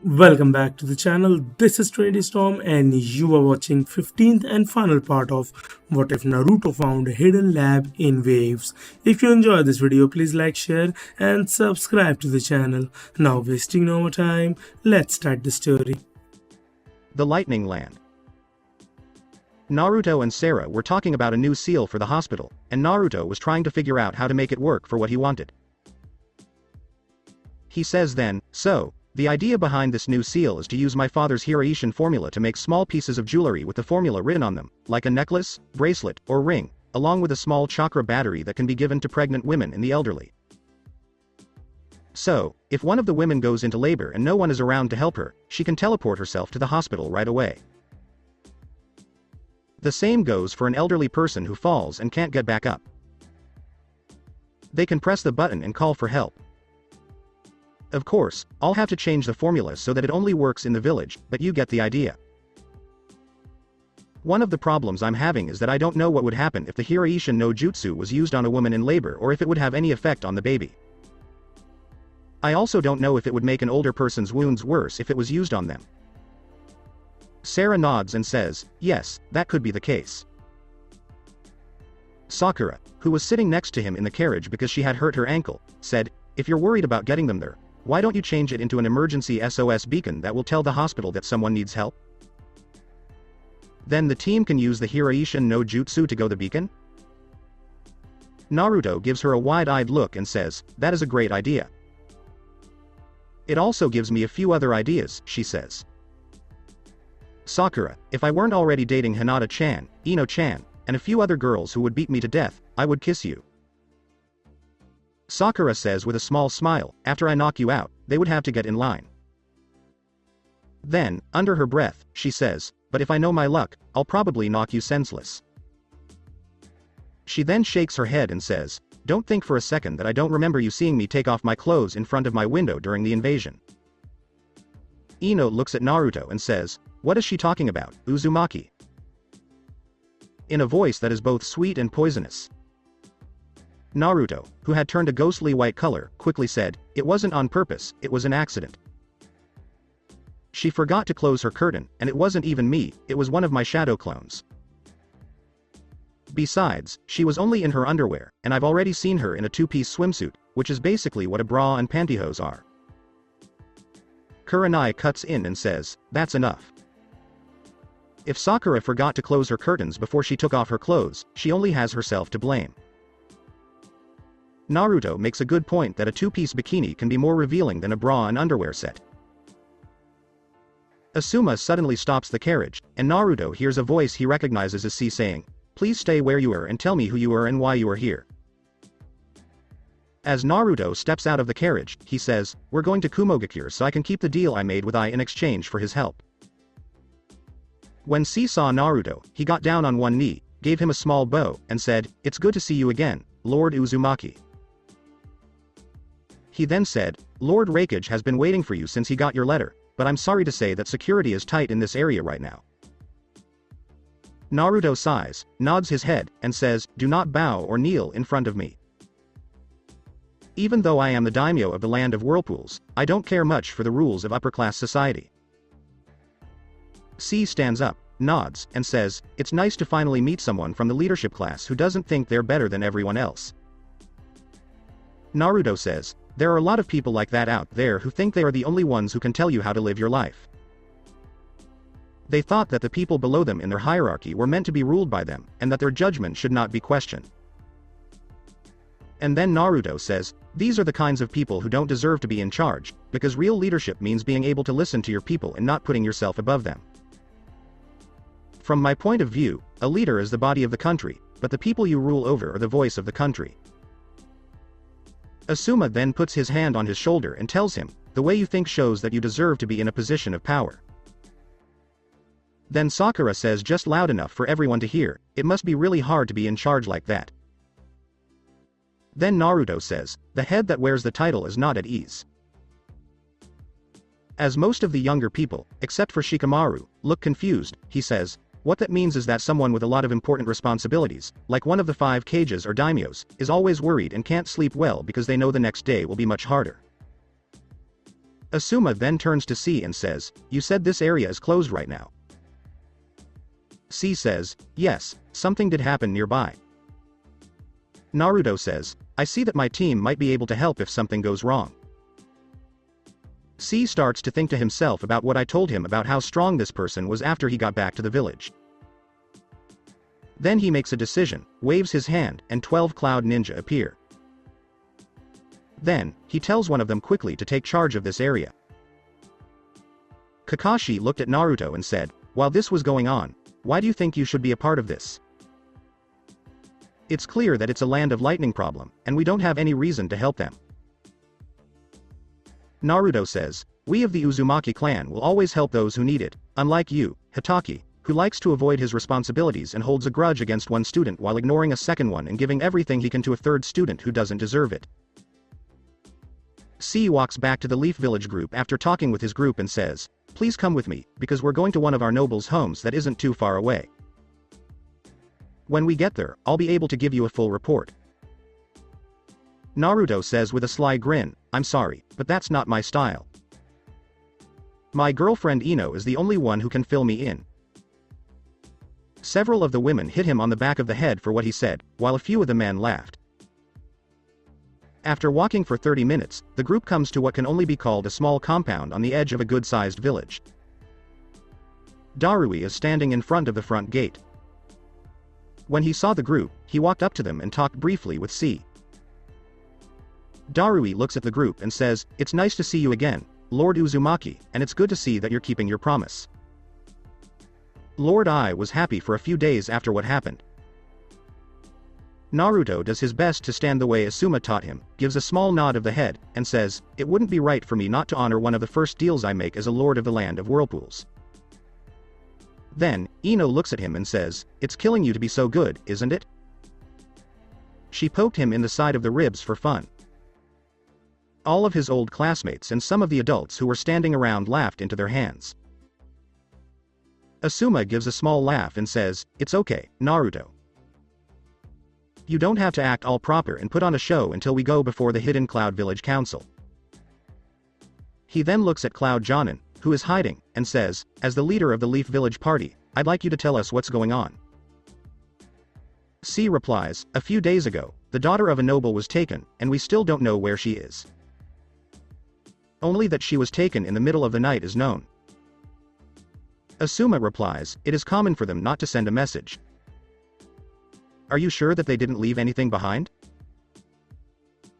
Welcome back to the channel. This is Trinity Storm and you are watching 15th and final part of What If Naruto Found a Hidden Lab in Waves. If you enjoyed this video, please like, share and subscribe to the channel. Now wasting no more time, let's start the story. The Lightning Land. Naruto and Sarah were talking about a new seal for the hospital, and Naruto was trying to figure out how to make it work for what he wanted. He says then, the idea behind this new seal is to use my father's Hiraishin formula to make small pieces of jewelry with the formula written on them, like a necklace, bracelet, or ring, along with a small chakra battery that can be given to pregnant women and the elderly. So, if one of the women goes into labor and no one is around to help her, she can teleport herself to the hospital right away. The same goes for an elderly person who falls and can't get back up. They can press the button and call for help. Of course, I'll have to change the formula so that it only works in the village, but you get the idea. One of the problems I'm having is that I don't know what would happen if the Hiraishin no Jutsu was used on a woman in labor or if it would have any effect on the baby. I also don't know if it would make an older person's wounds worse if it was used on them. Sarah nods and says, yes, that could be the case. Sakura, who was sitting next to him in the carriage because she had hurt her ankle, said, if you're worried about getting them there, why don't you change it into an emergency SOS beacon that will tell the hospital that someone needs help? Then the team can use the Hiraishin no Jutsu to go the beacon? Naruto gives her a wide-eyed look and says, that is a great idea. It also gives me a few other ideas, she says. Sakura, if I weren't already dating Hinata-chan, Ino-chan, and a few other girls who would beat me to death, I would kiss you. Sakura says with a small smile, after I knock you out, they would have to get in line. Then, under her breath, she says, but if I know my luck, I'll probably knock you senseless. She then shakes her head and says, don't think for a second that I don't remember you seeing me take off my clothes in front of my window during the invasion. Ino looks at Naruto and says, what is she talking about, Uzumaki? In a voice that is both sweet and poisonous. Naruto, who had turned a ghostly white color, quickly said, it wasn't on purpose, it was an accident. She forgot to close her curtain, and it wasn't even me, it was one of my shadow clones. Besides, she was only in her underwear, and I've already seen her in a two-piece swimsuit, which is basically what a bra and pantyhose are. Kurenai cuts in and says, that's enough. If Sakura forgot to close her curtains before she took off her clothes, she only has herself to blame. Naruto makes a good point that a two-piece bikini can be more revealing than a bra and underwear set. Asuma suddenly stops the carriage, and Naruto hears a voice he recognizes as C saying, please stay where you are and tell me who you are and why you are here. As Naruto steps out of the carriage, he says, we're going to Kumogakure so I can keep the deal I made with I in exchange for his help. When C saw Naruto, he got down on one knee, gave him a small bow, and said, it's good to see you again, Lord Uzumaki. He then said, Lord Raikage has been waiting for you since he got your letter, but I'm sorry to say that security is tight in this area right now. Naruto sighs, nods his head, and says, do not bow or kneel in front of me. Even though I am the daimyo of the land of whirlpools, I don't care much for the rules of upper-class society. C stands up, nods, and says, it's nice to finally meet someone from the leadership class who doesn't think they're better than everyone else. Naruto says, there are a lot of people like that out there who think they are the only ones who can tell you how to live your life. They thought that the people below them in their hierarchy were meant to be ruled by them, and that their judgment should not be questioned. And then Naruto says, these are the kinds of people who don't deserve to be in charge, because real leadership means being able to listen to your people and not putting yourself above them. From my point of view, a leader is the body of the country, but the people you rule over are the voice of the country. Asuma then puts his hand on his shoulder and tells him, the way you think shows that you deserve to be in a position of power. Then Sakura says just loud enough for everyone to hear, it must be really hard to be in charge like that. Then Naruto says, the head that wears the title is not at ease. As most of the younger people, except for Shikamaru, look confused, he says, what that means is that someone with a lot of important responsibilities, like one of the 5 cages or daimyos, is always worried and can't sleep well because they know the next day will be much harder. Asuma then turns to C and says, "You said this area is closed right now." C says, "Yes, something did happen nearby." Naruto says, "I see that my team might be able to help if something goes wrong." C starts to think to himself about what I told him about how strong this person was after he got back to the village. Then he makes a decision, waves his hand, and 12 Cloud Ninja appear. Then, he tells one of them quickly to take charge of this area. Kakashi looked at Naruto and said, "While this was going on, why do you think you should be a part of this? It's clear that it's a land of lightning problem, and we don't have any reason to help them." Naruto says, "We of the Uzumaki clan will always help those who need it, unlike you, Hitaki, who likes to avoid his responsibilities and holds a grudge against one student while ignoring a second one and giving everything he can to a third student who doesn't deserve it." C walks back to the Leaf Village group after talking with his group and says, "Please come with me, because we're going to one of our nobles' homes that isn't too far away. When we get there, I'll be able to give you a full report." Naruto says with a sly grin, "I'm sorry, but that's not my style. My girlfriend Ino is the only one who can fill me in." Several of the women hit him on the back of the head for what he said, while a few of the men laughed. After walking for 30 minutes, the group comes to what can only be called a small compound on the edge of a good-sized village. Darui is standing in front of the front gate. When he saw the group, he walked up to them and talked briefly with C. Darui looks at the group and says, "It's nice to see you again, Lord Uzumaki, and it's good to see that you're keeping your promise." Lord I was happy for a few days after what happened. Naruto does his best to stand the way Asuma taught him, gives a small nod of the head, and says, "It wouldn't be right for me not to honor one of the first deals I make as a lord of the land of whirlpools." Then, Ino looks at him and says, "It's killing you to be so good, isn't it?" She poked him in the side of the ribs for fun. All of his old classmates and some of the adults who were standing around laughed into their hands. Asuma gives a small laugh and says, "It's okay, Naruto. You don't have to act all proper and put on a show until we go before the Hidden Cloud Village Council." He then looks at Cloud Jonin, who is hiding, and says, "As the leader of the Leaf Village party, I'd like you to tell us what's going on." C replies, "A few days ago, the daughter of a noble was taken, and we still don't know where she is. Only that she was taken in the middle of the night is known." Asuma replies, "It is common for them not to send a message. Are you sure that they didn't leave anything behind?"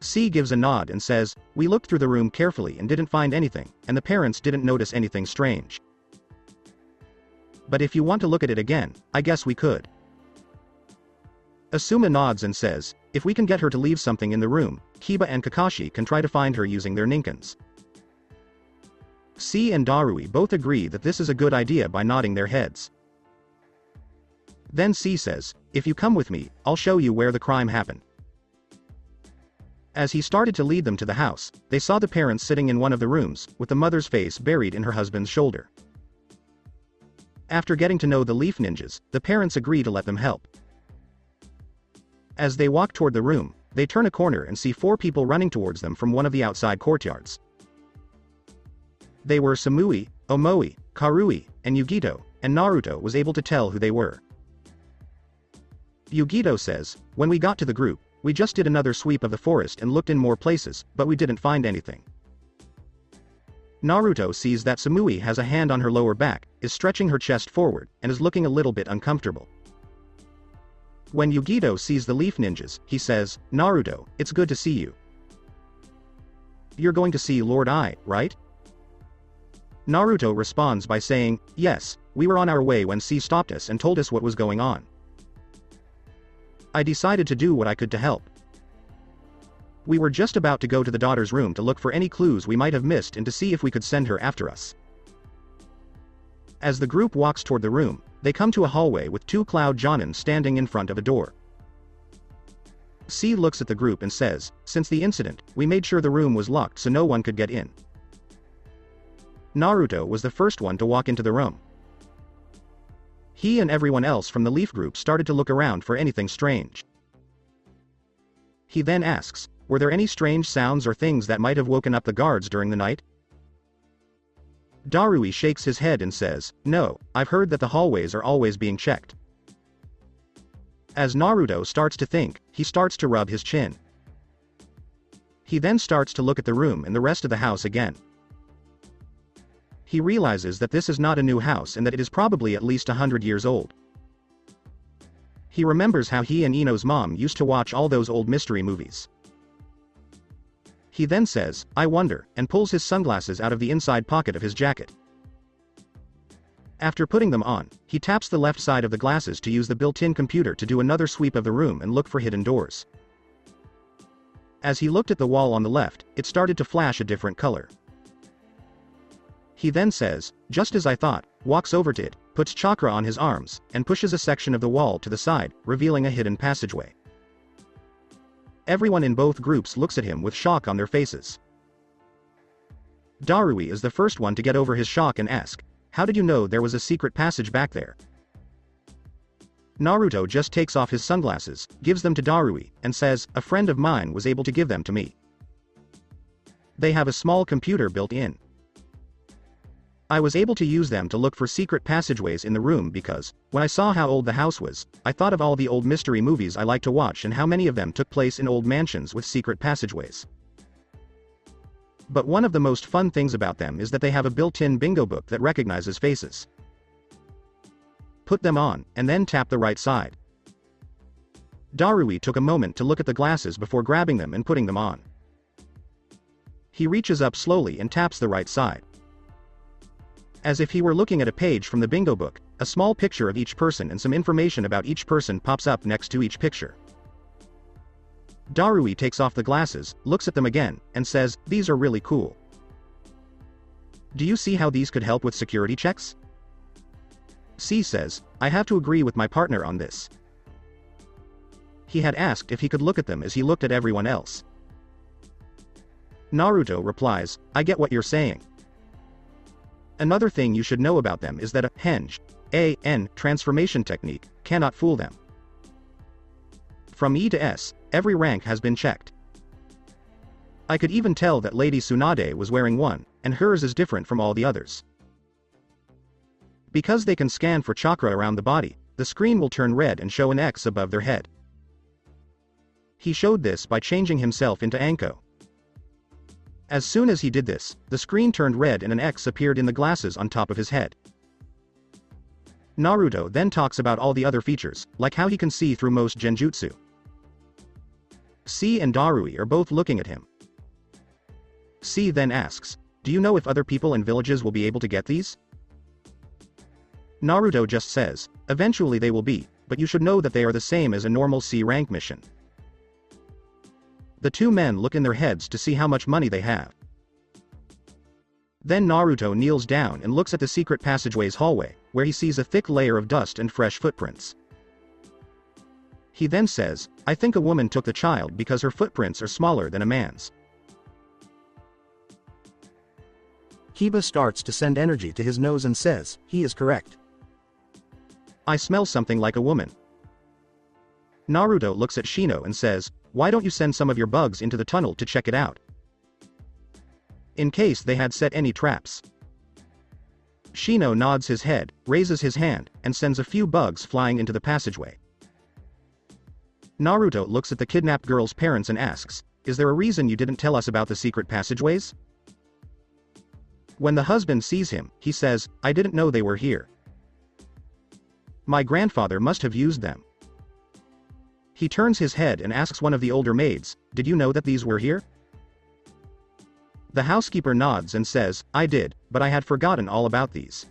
C gives a nod and says, "We looked through the room carefully and didn't find anything, and the parents didn't notice anything strange. But if you want to look at it again, I guess we could." Asuma nods and says, "If we can get her to leave something in the room, Kiba and Kakashi can try to find her using their ninkins." C and Darui both agree that this is a good idea by nodding their heads. Then C says, "If you come with me, I'll show you where the crime happened." As he started to lead them to the house, they saw the parents sitting in one of the rooms, with the mother's face buried in her husband's shoulder. After getting to know the Leaf Ninjas, the parents agree to let them help. As they walk toward the room, they turn a corner and see 4 people running towards them from one of the outside courtyards. They were Samui, Omoi, Karui, and Yugito, and Naruto was able to tell who they were. Yugito says, "When we got to the group, we just did another sweep of the forest and looked in more places, but we didn't find anything." Naruto sees that Samui has a hand on her lower back, is stretching her chest forward, and is looking a little bit uncomfortable. When Yugito sees the Leaf Ninjas, he says, "Naruto, it's good to see you. You're going to see Lord I, right?" Naruto responds by saying, "Yes, we were on our way when C stopped us and told us what was going on. I decided to do what I could to help. We were just about to go to the daughter's room to look for any clues we might have missed and to see if we could send her after us." As the group walks toward the room, they come to a hallway with 2 Cloud Jonin standing in front of a door. C looks at the group and says, "Since the incident, we made sure the room was locked so no one could get in." Naruto was the first one to walk into the room. He and everyone else from the Leaf group started to look around for anything strange. He then asks, "Were there any strange sounds or things that might have woken up the guards during the night?" Darui shakes his head and says, "No, I've heard that the hallways are always being checked." As Naruto starts to think, he starts to rub his chin. He then starts to look at the room and the rest of the house again. He realizes that this is not a new house and that it is probably at least 100 years old. He remembers how he and Ino's mom used to watch all those old mystery movies. He then says, "I wonder," and pulls his sunglasses out of the inside pocket of his jacket. After putting them on, he taps the left side of the glasses to use the built-in computer to do another sweep of the room and look for hidden doors. As he looked at the wall on the left, it started to flash a different color. He then says, "Just as I thought," walks over to it, puts chakra on his arms, and pushes a section of the wall to the side, revealing a hidden passageway. Everyone in both groups looks at him with shock on their faces. Darui is the first one to get over his shock and ask, "How did you know there was a secret passage back there?" Naruto just takes off his sunglasses, gives them to Darui, and says, "A friend of mine was able to give them to me. They have a small computer built in. I was able to use them to look for secret passageways in the room because, when I saw how old the house was, I thought of all the old mystery movies I like to watch and how many of them took place in old mansions with secret passageways. But one of the most fun things about them is that they have a built-in bingo book that recognizes faces. Put them on, and then tap the right side." Darui took a moment to look at the glasses before grabbing them and putting them on. He reaches up slowly and taps the right side. As if he were looking at a page from the bingo book, a small picture of each person and some information about each person pops up next to each picture. Darui takes off the glasses, looks at them again, and says, "These are really cool. Do you see how these could help with security checks?" C says, "I have to agree with my partner on this." He had asked if he could look at them as he looked at everyone else. Naruto replies, "I get what you're saying. Another thing you should know about them is that a henge, A-N transformation technique, cannot fool them. From E to S, every rank has been checked. I could even tell that Lady Tsunade was wearing one, and hers is different from all the others. Because they can scan for chakra around the body, the screen will turn red and show an X above their head. He showed this by changing himself into Anko. As soon as he did this, the screen turned red and an X appeared in the glasses on top of his head." Naruto then talks about all the other features, like how he can see through most genjutsu. C and Darui are both looking at him. C then asks, "Do you know if other people in villages will be able to get these?" Naruto just says, "Eventually they will be, but you should know that they are the same as a normal C rank mission." The two men look in their heads to see how much money they have. Then Naruto kneels down and looks at the secret passageway's hallway, where he sees a thick layer of dust and fresh footprints. He then says, "I think a woman took the child because her footprints are smaller than a man's." Kiba starts to send energy to his nose and says, he is correct. "I smell something like a woman." Naruto looks at Shino and says, "Why don't you send some of your bugs into the tunnel to check it out? In case they had set any traps." Shino nods his head, raises his hand, and sends a few bugs flying into the passageway. Naruto looks at the kidnapped girl's parents and asks, "Is there a reason you didn't tell us about the secret passageways?" When the husband sees him, he says, "I didn't know they were here. My grandfather must have used them." He turns his head and asks one of the older maids, "Did you know that these were here?" The housekeeper nods and says, "I did, but I had forgotten all about these.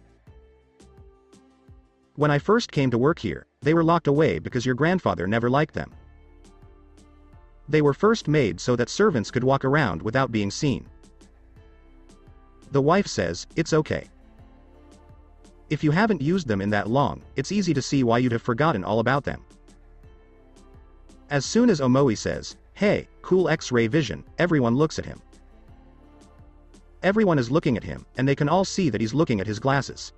When I first came to work here, they were locked away because your grandfather never liked them. They were first made so that servants could walk around without being seen." The wife says, "It's okay. If you haven't used them in that long, it's easy to see why you'd have forgotten all about them." As soon as Omoi says, "Hey, cool X-ray vision," everyone looks at him. Everyone is looking at him, and they can all see that he's looking at his glasses.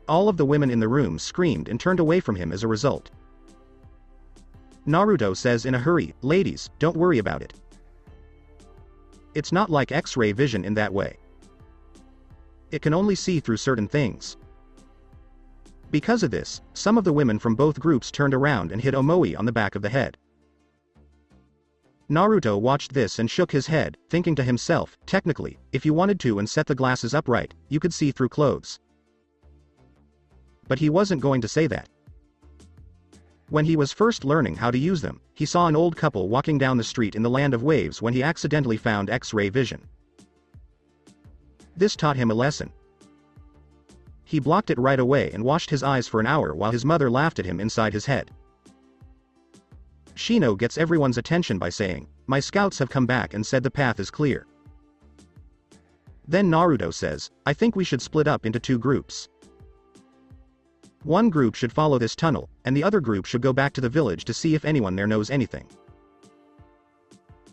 All of the women in the room screamed and turned away from him as a result. Naruto says in a hurry, "Ladies, don't worry about it. It's not like X-ray vision in that way. It can only see through certain things. Because of this, some of the women from both groups turned around and hit Omoi on the back of the head. Naruto watched this and shook his head, thinking to himself, technically, if you wanted to and set the glasses upright, you could see through clothes. But he wasn't going to say that. When he was first learning how to use them, he saw an old couple walking down the street in the land of waves when he accidentally found X-ray vision. This taught him a lesson. He blocked it right away and washed his eyes for an hour while his mother laughed at him inside his head. Shino gets everyone's attention by saying, "My scouts have come back and said the path is clear." Then Naruto says, "I think we should split up into two groups. One group should follow this tunnel, and the other group should go back to the village to see if anyone there knows anything."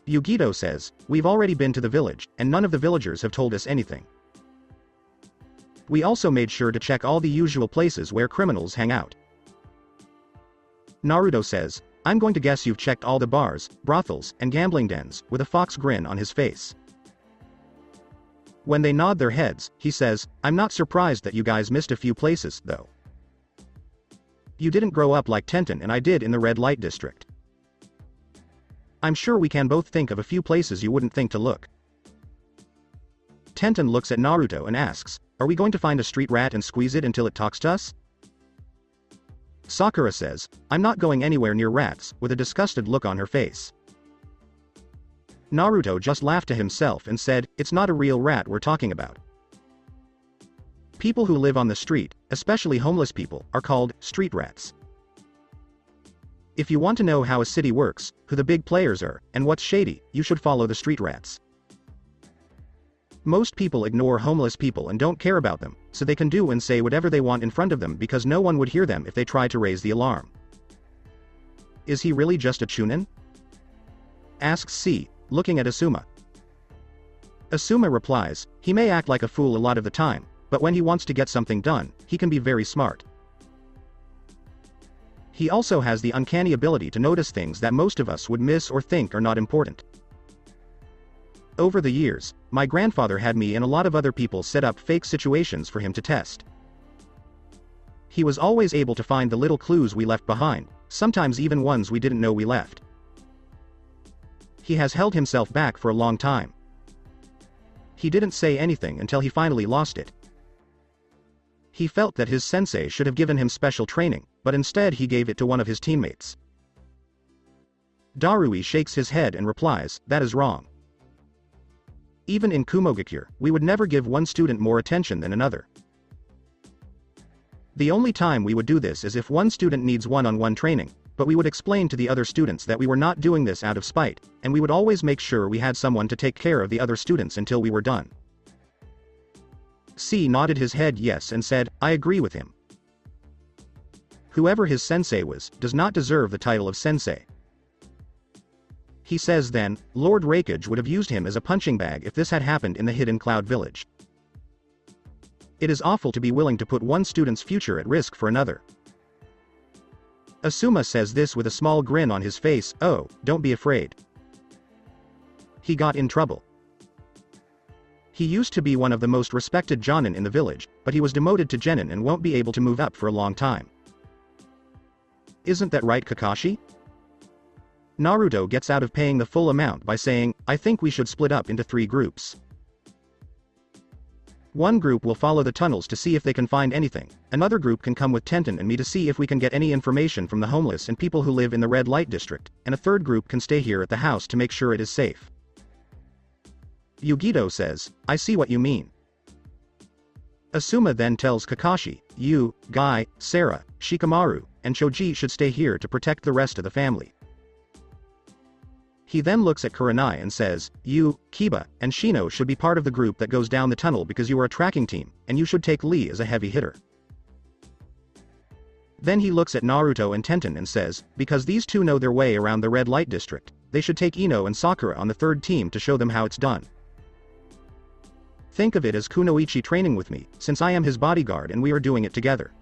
Yugito says, "We've already been to the village, and none of the villagers have told us anything. We also made sure to check all the usual places where criminals hang out." Naruto says, "I'm going to guess you've checked all the bars, brothels, and gambling dens," with a fox grin on his face. When they nod their heads, he says, "I'm not surprised that you guys missed a few places, though. You didn't grow up like Tenten and I did in the red light district. I'm sure we can both think of a few places you wouldn't think to look." Tenten looks at Naruto and asks, "Are we going to find a street rat and squeeze it until it talks to us?" Sakura says, "I'm not going anywhere near rats," with a disgusted look on her face. Naruto just laughed to himself and said, "It's not a real rat we're talking about. People who live on the street, especially homeless people, are called street rats. If you want to know how a city works, who the big players are, and what's shady, you should follow the street rats. Most people ignore homeless people and don't care about them, so they can do and say whatever they want in front of them because no one would hear them if they tried to raise the alarm." "Is he really just a chunin?" asks C, looking at Asuma. Asuma replies, "He may act like a fool a lot of the time, but when he wants to get something done, he can be very smart. He also has the uncanny ability to notice things that most of us would miss or think are not important. Over the years, my grandfather had me and a lot of other people set up fake situations for him to test. He was always able to find the little clues we left behind, sometimes even ones we didn't know we left. He has held himself back for a long time. He didn't say anything until he finally lost it. He felt that his sensei should have given him special training, but instead he gave it to one of his teammates." Darui shakes his head and replies, "That is wrong. Even in Kumogakure, we would never give one student more attention than another. The only time we would do this is if one student needs one-on-one training, but we would explain to the other students that we were not doing this out of spite, and we would always make sure we had someone to take care of the other students until we were done." C nodded his head yes and said, "I agree with him. Whoever his sensei was, does not deserve the title of sensei." He says then, "Lord Rakage would have used him as a punching bag if this had happened in the Hidden Cloud Village. It is awful to be willing to put one student's future at risk for another." Asuma says this with a small grin on his face, "Oh, don't be afraid. He got in trouble. He used to be one of the most respected jonin in the village, but he was demoted to genin and won't be able to move up for a long time. Isn't that right, Kakashi?" Naruto gets out of paying the full amount by saying, "I think we should split up into 3 groups. One group will follow the tunnels to see if they can find anything, another group can come with Tenten and me to see if we can get any information from the homeless and people who live in the red light district, and a third group can stay here at the house to make sure it is safe." Yugito says, "I see what you mean." Asuma then tells Kakashi, "You, Guy, Sarah, Shikamaru, and Choji should stay here to protect the rest of the family." He then looks at Kurenai and says, "You, Kiba, and Shino should be part of the group that goes down the tunnel because you are a tracking team, and you should take Lee as a heavy hitter." Then he looks at Naruto and Tenten and says, "Because these two know their way around the red light district, they should take Ino and Sakura on the third team to show them how it's done. Think of it as Kunoichi training with me, since I am his bodyguard and we are doing it together."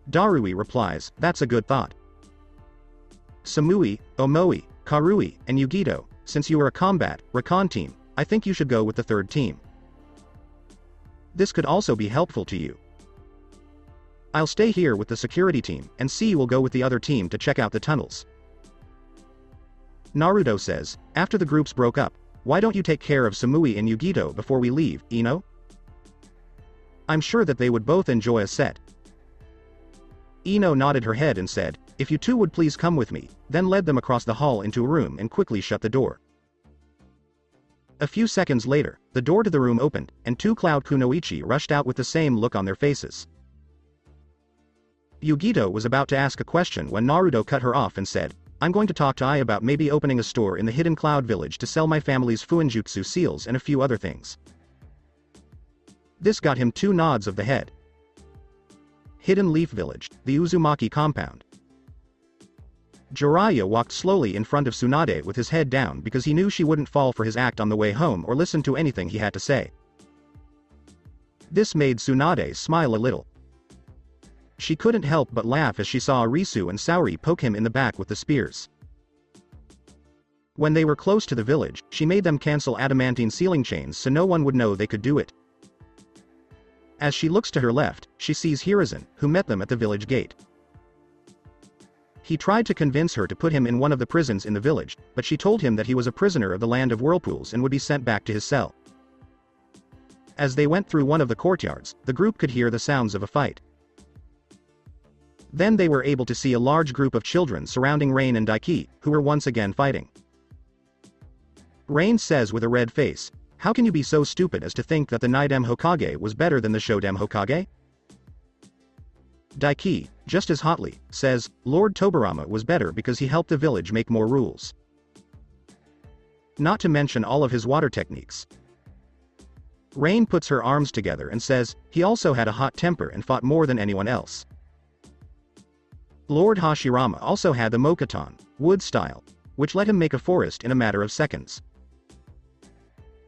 Darui replies, "That's a good thought. Samui, Omoi, Karui, and Yugito, since you are a combat, recon team, I think you should go with the third team." This could also be helpful to you. I'll stay here with the security team, and C will go with the other team to check out the tunnels. Naruto says, after the groups broke up, why don't you take care of Samui and Yugito before we leave, Ino? I'm sure that they would both enjoy a set. Ino nodded her head and said, if you two would please come with me, then led them across the hall into a room and quickly shut the door. A few seconds later, the door to the room opened, and two Cloud Kunoichi rushed out with the same look on their faces. Yugito was about to ask a question when Naruto cut her off and said, I'm going to talk to Ai about maybe opening a store in the hidden cloud village to sell my family's Fuinjutsu seals and a few other things. This got him two nods of the head. Hidden Leaf Village, the Uzumaki compound. Jiraiya walked slowly in front of Tsunade with his head down because he knew she wouldn't fall for his act on the way home or listen to anything he had to say. This made Tsunade smile a little. She couldn't help but laugh as she saw Arisu and Saori poke him in the back with the spears. When they were close to the village, she made them cancel adamantine ceiling chains so no one would know they could do it. As she looks to her left, she sees Hiruzen, who met them at the village gate. He tried to convince her to put him in one of the prisons in the village, but she told him that he was a prisoner of the land of whirlpools and would be sent back to his cell. As they went through one of the courtyards, the group could hear the sounds of a fight. Then they were able to see a large group of children surrounding Rain and Daiki, who were once again fighting. Rain says with a red face, how can you be so stupid as to think that the Nidem Hokage was better than the Shodem Hokage? Daiki, just as hotly, says, Lord Tobirama was better because he helped the village make more rules. Not to mention all of his water techniques. Rain puts her arms together and says, he also had a hot temper and fought more than anyone else. Lord Hashirama also had the Mokaton, wood style, which let him make a forest in a matter of seconds.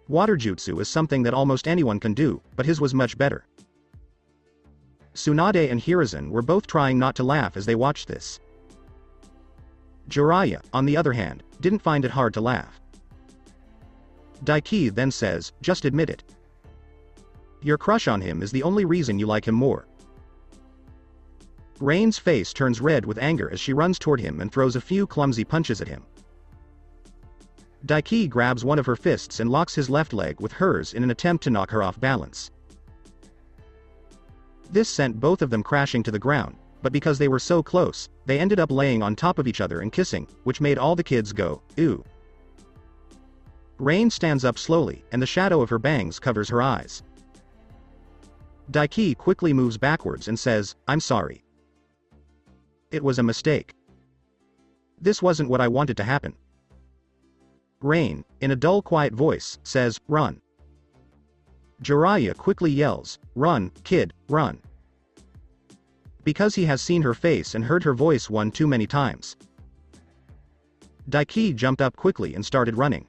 Water jutsu is something that almost anyone can do, but his was much better. Tsunade and Hiruzen were both trying not to laugh as they watched this. Jiraiya, on the other hand, didn't find it hard to laugh. Daiki then says, just admit it. Your crush on him is the only reason you like him more. Rain's face turns red with anger as she runs toward him and throws a few clumsy punches at him. Daiki grabs one of her fists and locks his left leg with hers in an attempt to knock her off balance. This sent both of them crashing to the ground, but because they were so close, they ended up laying on top of each other and kissing, which made all the kids go, ew. Rain stands up slowly, and the shadow of her bangs covers her eyes. Daiki quickly moves backwards and says, I'm sorry. It was a mistake. This wasn't what I wanted to happen. Rain, in a dull quiet voice, says, run. Jiraiya quickly yells, run, kid, run. Because he has seen her face and heard her voice one too many times. Daiki jumped up quickly and started running.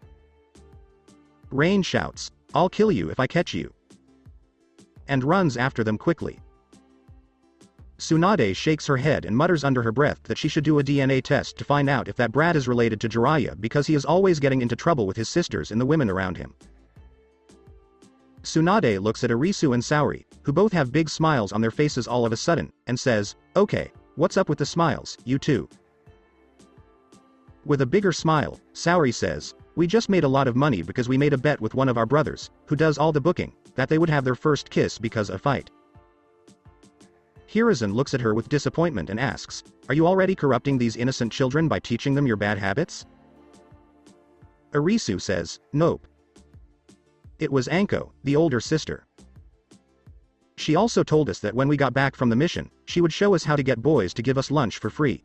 Rain shouts, I'll kill you if I catch you. And runs after them quickly. Tsunade shakes her head and mutters under her breath that she should do a DNA test to find out if that brat is related to Jiraiya because he is always getting into trouble with his sisters and the women around him. Tsunade looks at Arisu and Saori, who both have big smiles on their faces all of a sudden, and says, okay, what's up with the smiles, you two? With a bigger smile, Saori says, we just made a lot of money because we made a bet with one of our brothers, who does all the booking, that they would have their first kiss because of a fight. Hiruzen looks at her with disappointment and asks, are you already corrupting these innocent children by teaching them your bad habits? Arisu says, nope. It was Anko, the older sister. She also told us that when we got back from the mission, she would show us how to get boys to give us lunch for free.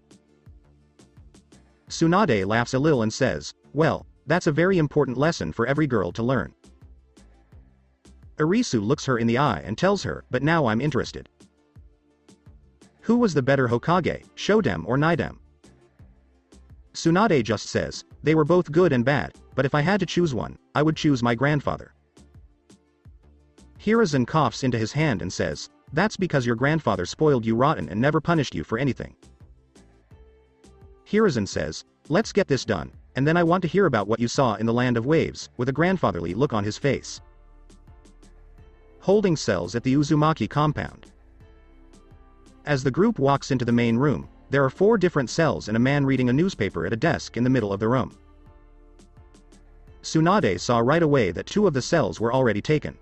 Tsunade laughs a little and says, well, that's a very important lesson for every girl to learn. Arisu looks her in the eye and tells her, but now I'm interested. Who was the better Hokage, Shodem or Nidem? Tsunade just says, they were both good and bad, but if I had to choose one, I would choose my grandfather. Hiruzen coughs into his hand and says, that's because your grandfather spoiled you rotten and never punished you for anything. Hiruzen says, let's get this done, and then I want to hear about what you saw in the land of waves, with a grandfatherly look on his face. Holding cells at the Uzumaki compound. As the group walks into the main room, there are 4 different cells and a man reading a newspaper at a desk in the middle of the room. Tsunade saw right away that 2 of the cells were already taken.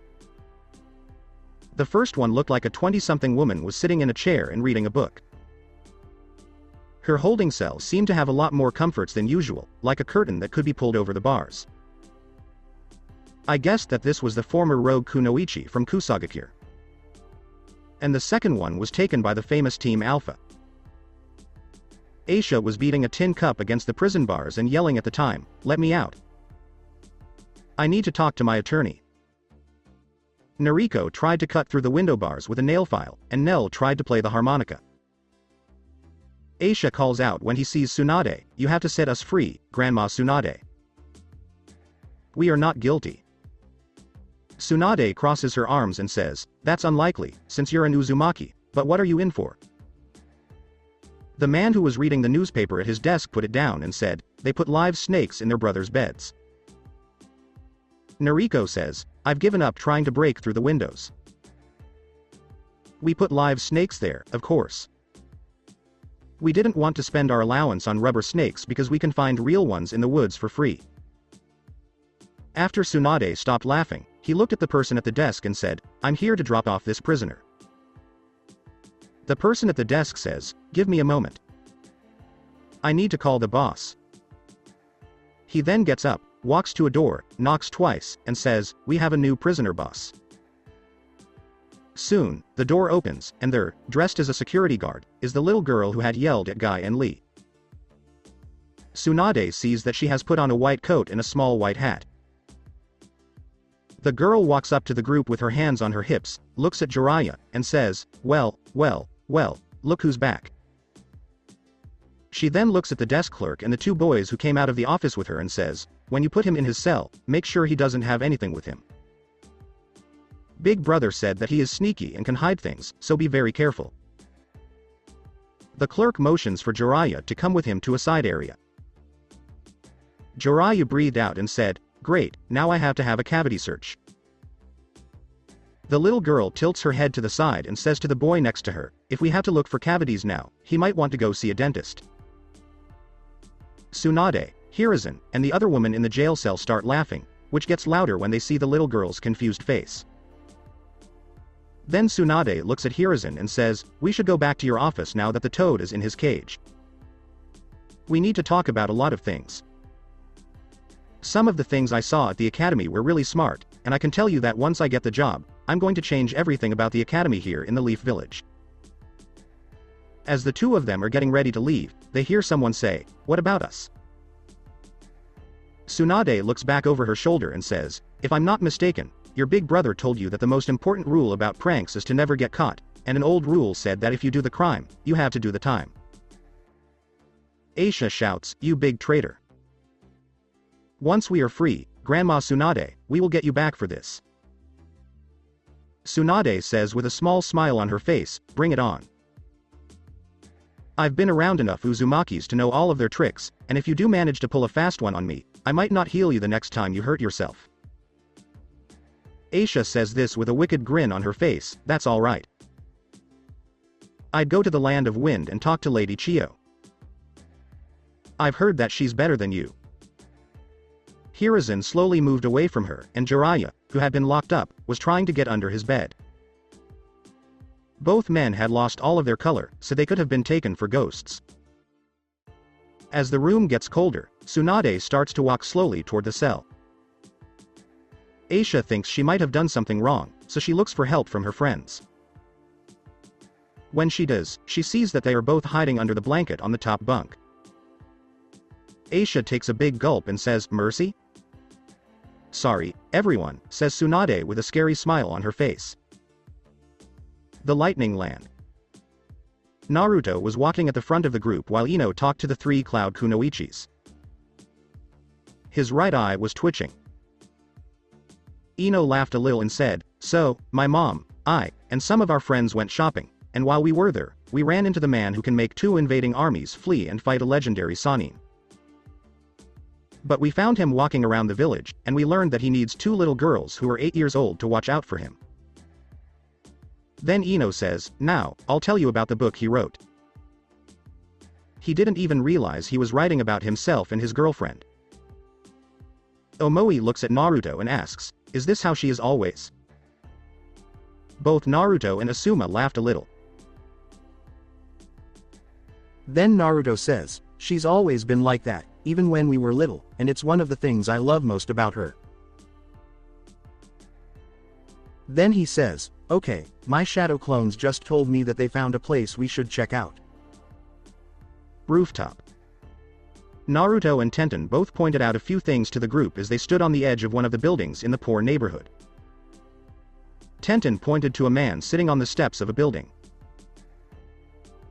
The first one looked like a 20-something woman was sitting in a chair and reading a book. Her holding cell seemed to have a lot more comforts than usual, like a curtain that could be pulled over the bars. I guessed that this was the former rogue Kunoichi from Kusagakure. And the second one was taken by the famous Team Alpha. Aisha was beating a tin cup against the prison bars and yelling at the time, "Let me out. I need to talk to my attorney." Nariko tried to cut through the window bars with a nail file, and Nell tried to play the harmonica. Aisha calls out when he sees Tsunade, "You have to set us free, Grandma Tsunade. We are not guilty." Tsunade crosses her arms and says, "That's unlikely, since you're an Uzumaki, but what are you in for?" The man who was reading the newspaper at his desk put it down and said, "They put live snakes in their brothers' beds." Nariko says, "I've given up trying to break through the windows. We put live snakes there, of course. We didn't want to spend our allowance on rubber snakes because we can find real ones in the woods for free." After Tsunade stopped laughing, he looked at the person at the desk and said, "I'm here to drop off this prisoner." The person at the desk says, "Give me a moment. I need to call the boss." He then gets up, walks to a door, knocks twice, and says, "We have a new prisoner, boss." Soon, the door opens, and there, dressed as a security guard, is the little girl who had yelled at Guy and Lee. Tsunade sees that she has put on a white coat and a small white hat. The girl walks up to the group with her hands on her hips, looks at Jiraiya, and says, well, look who's back." She then looks at the desk clerk and the 2 boys who came out of the office with her and says, "When you put him in his cell, make sure he doesn't have anything with him. Big Brother said that he is sneaky and can hide things, so be very careful." The clerk motions for Jiraiya to come with him to a side area. Jiraiya breathed out and said, "Great, now I have to have a cavity search." The little girl tilts her head to the side and says to the boy next to her, "If we have to look for cavities now, he might want to go see a dentist." Tsunade, Hiruzen, and the other woman in the jail cell start laughing, which gets louder when they see the little girl's confused face. Then Tsunade looks at Hiruzen and says, "We should go back to your office now that the toad is in his cage. We need to talk about a lot of things. Some of the things I saw at the academy were really smart, and I can tell you that once I get the job, I'm going to change everything about the academy here in the Leaf Village." As the 2 of them are getting ready to leave, they hear someone say, "What about us?" Tsunade looks back over her shoulder and says, "If I'm not mistaken, your big brother told you that the most important rule about pranks is to never get caught, and an old rule said that if you do the crime, you have to do the time." Aisha shouts, "You big traitor. Once we are free, Grandma Tsunade, we will get you back for this." Tsunade says with a small smile on her face, "Bring it on. I've been around enough Uzumakis to know all of their tricks, and if you do manage to pull a fast one on me, I might not heal you the next time you hurt yourself." Aisha says this with a wicked grin on her face, "That's alright. I'd go to the land of wind and talk to Lady Chio. I've heard that she's better than you." Hiruzen slowly moved away from her, and Jiraiya, who had been locked up, was trying to get under his bed. Both men had lost all of their color, so they could have been taken for ghosts. As the room gets colder, Tsunade starts to walk slowly toward the cell. Aisha thinks she might have done something wrong, so she looks for help from her friends. When she does, she sees that they are both hiding under the blanket on the top bunk. Aisha takes a big gulp and says, "Mercy?" "Sorry, everyone," says Tsunade with a scary smile on her face. The Lightning Land. Naruto was walking at the front of the group while Ino talked to the 3 Cloud Kunoichis. His right eye was twitching. Ino laughed a little and said, "So, my mom, I, and some of our friends went shopping, and while we were there, we ran into the man who can make 2 invading armies flee and fight a legendary Sannin. But we found him walking around the village, and we learned that he needs 2 little girls who are 8 years old to watch out for him. Then Ino says, now, I'll tell you about the book he wrote. He didn't even realize he was writing about himself and his girlfriend. Omoi looks at Naruto and asks, is this how she is always? Both Naruto and Asuma laughed a little. Then Naruto says, she's always been like that, even when we were little, and it's one of the things I love most about her. Then he says, okay, my shadow clones just told me that they found a place we should check out. Rooftop. Naruto and Tenten both pointed out a few things to the group as they stood on the edge of one of the buildings in the poor neighborhood. Tenten pointed to a man sitting on the steps of a building.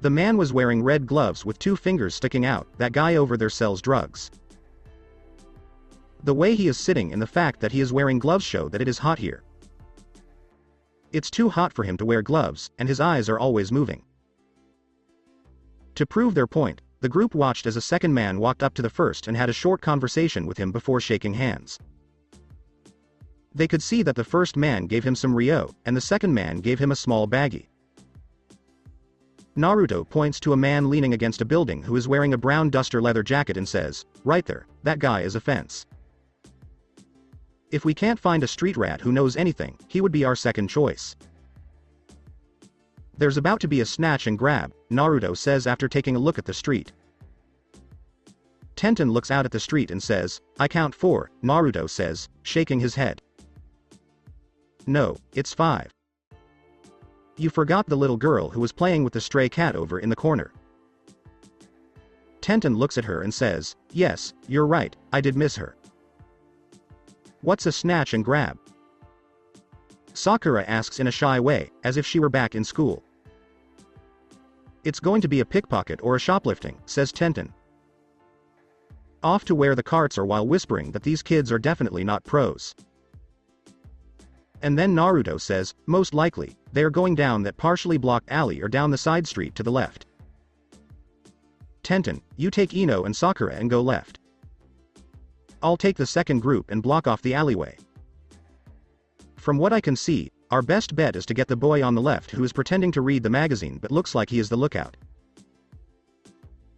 The man was wearing red gloves with 2 fingers sticking out. That guy over there sells drugs. The way he is sitting and the fact that he is wearing gloves show that it is hot here. It's too hot for him to wear gloves, and his eyes are always moving. To prove their point, the group watched as a second man walked up to the first and had a short conversation with him before shaking hands. They could see that the first man gave him some Ryo, and the second man gave him a small baggie. Naruto points to a man leaning against a building who is wearing a brown duster leather jacket and says, right there, that guy is a fence. If we can't find a street rat who knows anything, he would be our second choice. There's about to be a snatch and grab, Naruto says after taking a look at the street. Tenten looks out at the street and says, I count 4, Naruto says, shaking his head. No, it's 5. You forgot the little girl who was playing with the stray cat over in the corner. Tenten looks at her and says, yes, you're right, I did miss her. What's a snatch and grab? Sakura asks in a shy way, as if she were back in school. It's going to be a pickpocket or a shoplifting, says Tenten. Off to where the carts are while whispering that these kids are definitely not pros. And then Naruto says, most likely, they are going down that partially blocked alley or down the side street to the left. Tenten, you take Ino and Sakura and go left. I'll take the second group and block off the alleyway. From what I can see, our best bet is to get the boy on the left who is pretending to read the magazine but looks like he is the lookout.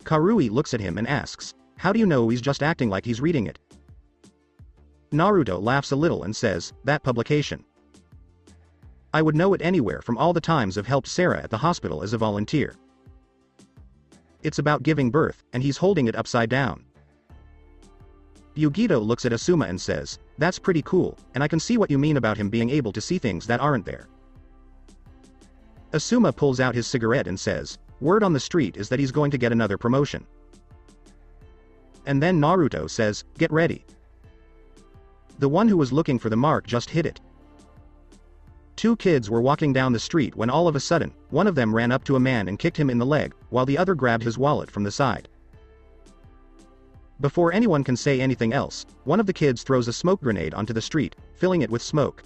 Karui looks at him and asks, how do you know he's just acting like he's reading it? Naruto laughs a little and says, that publication. I would know it anywhere from all the times I've helped Sarah at the hospital as a volunteer. It's about giving birth, and he's holding it upside down. Yugito looks at Asuma and says, that's pretty cool, and I can see what you mean about him being able to see things that aren't there. Asuma pulls out his cigarette and says, word on the street is that he's going to get another promotion. And then Naruto says, get ready. The one who was looking for the mark just hit it. 2 kids were walking down the street when all of a sudden, one of them ran up to a man and kicked him in the leg, while the other grabbed his wallet from the side. Before anyone can say anything else, one of the kids throws a smoke grenade onto the street, filling it with smoke.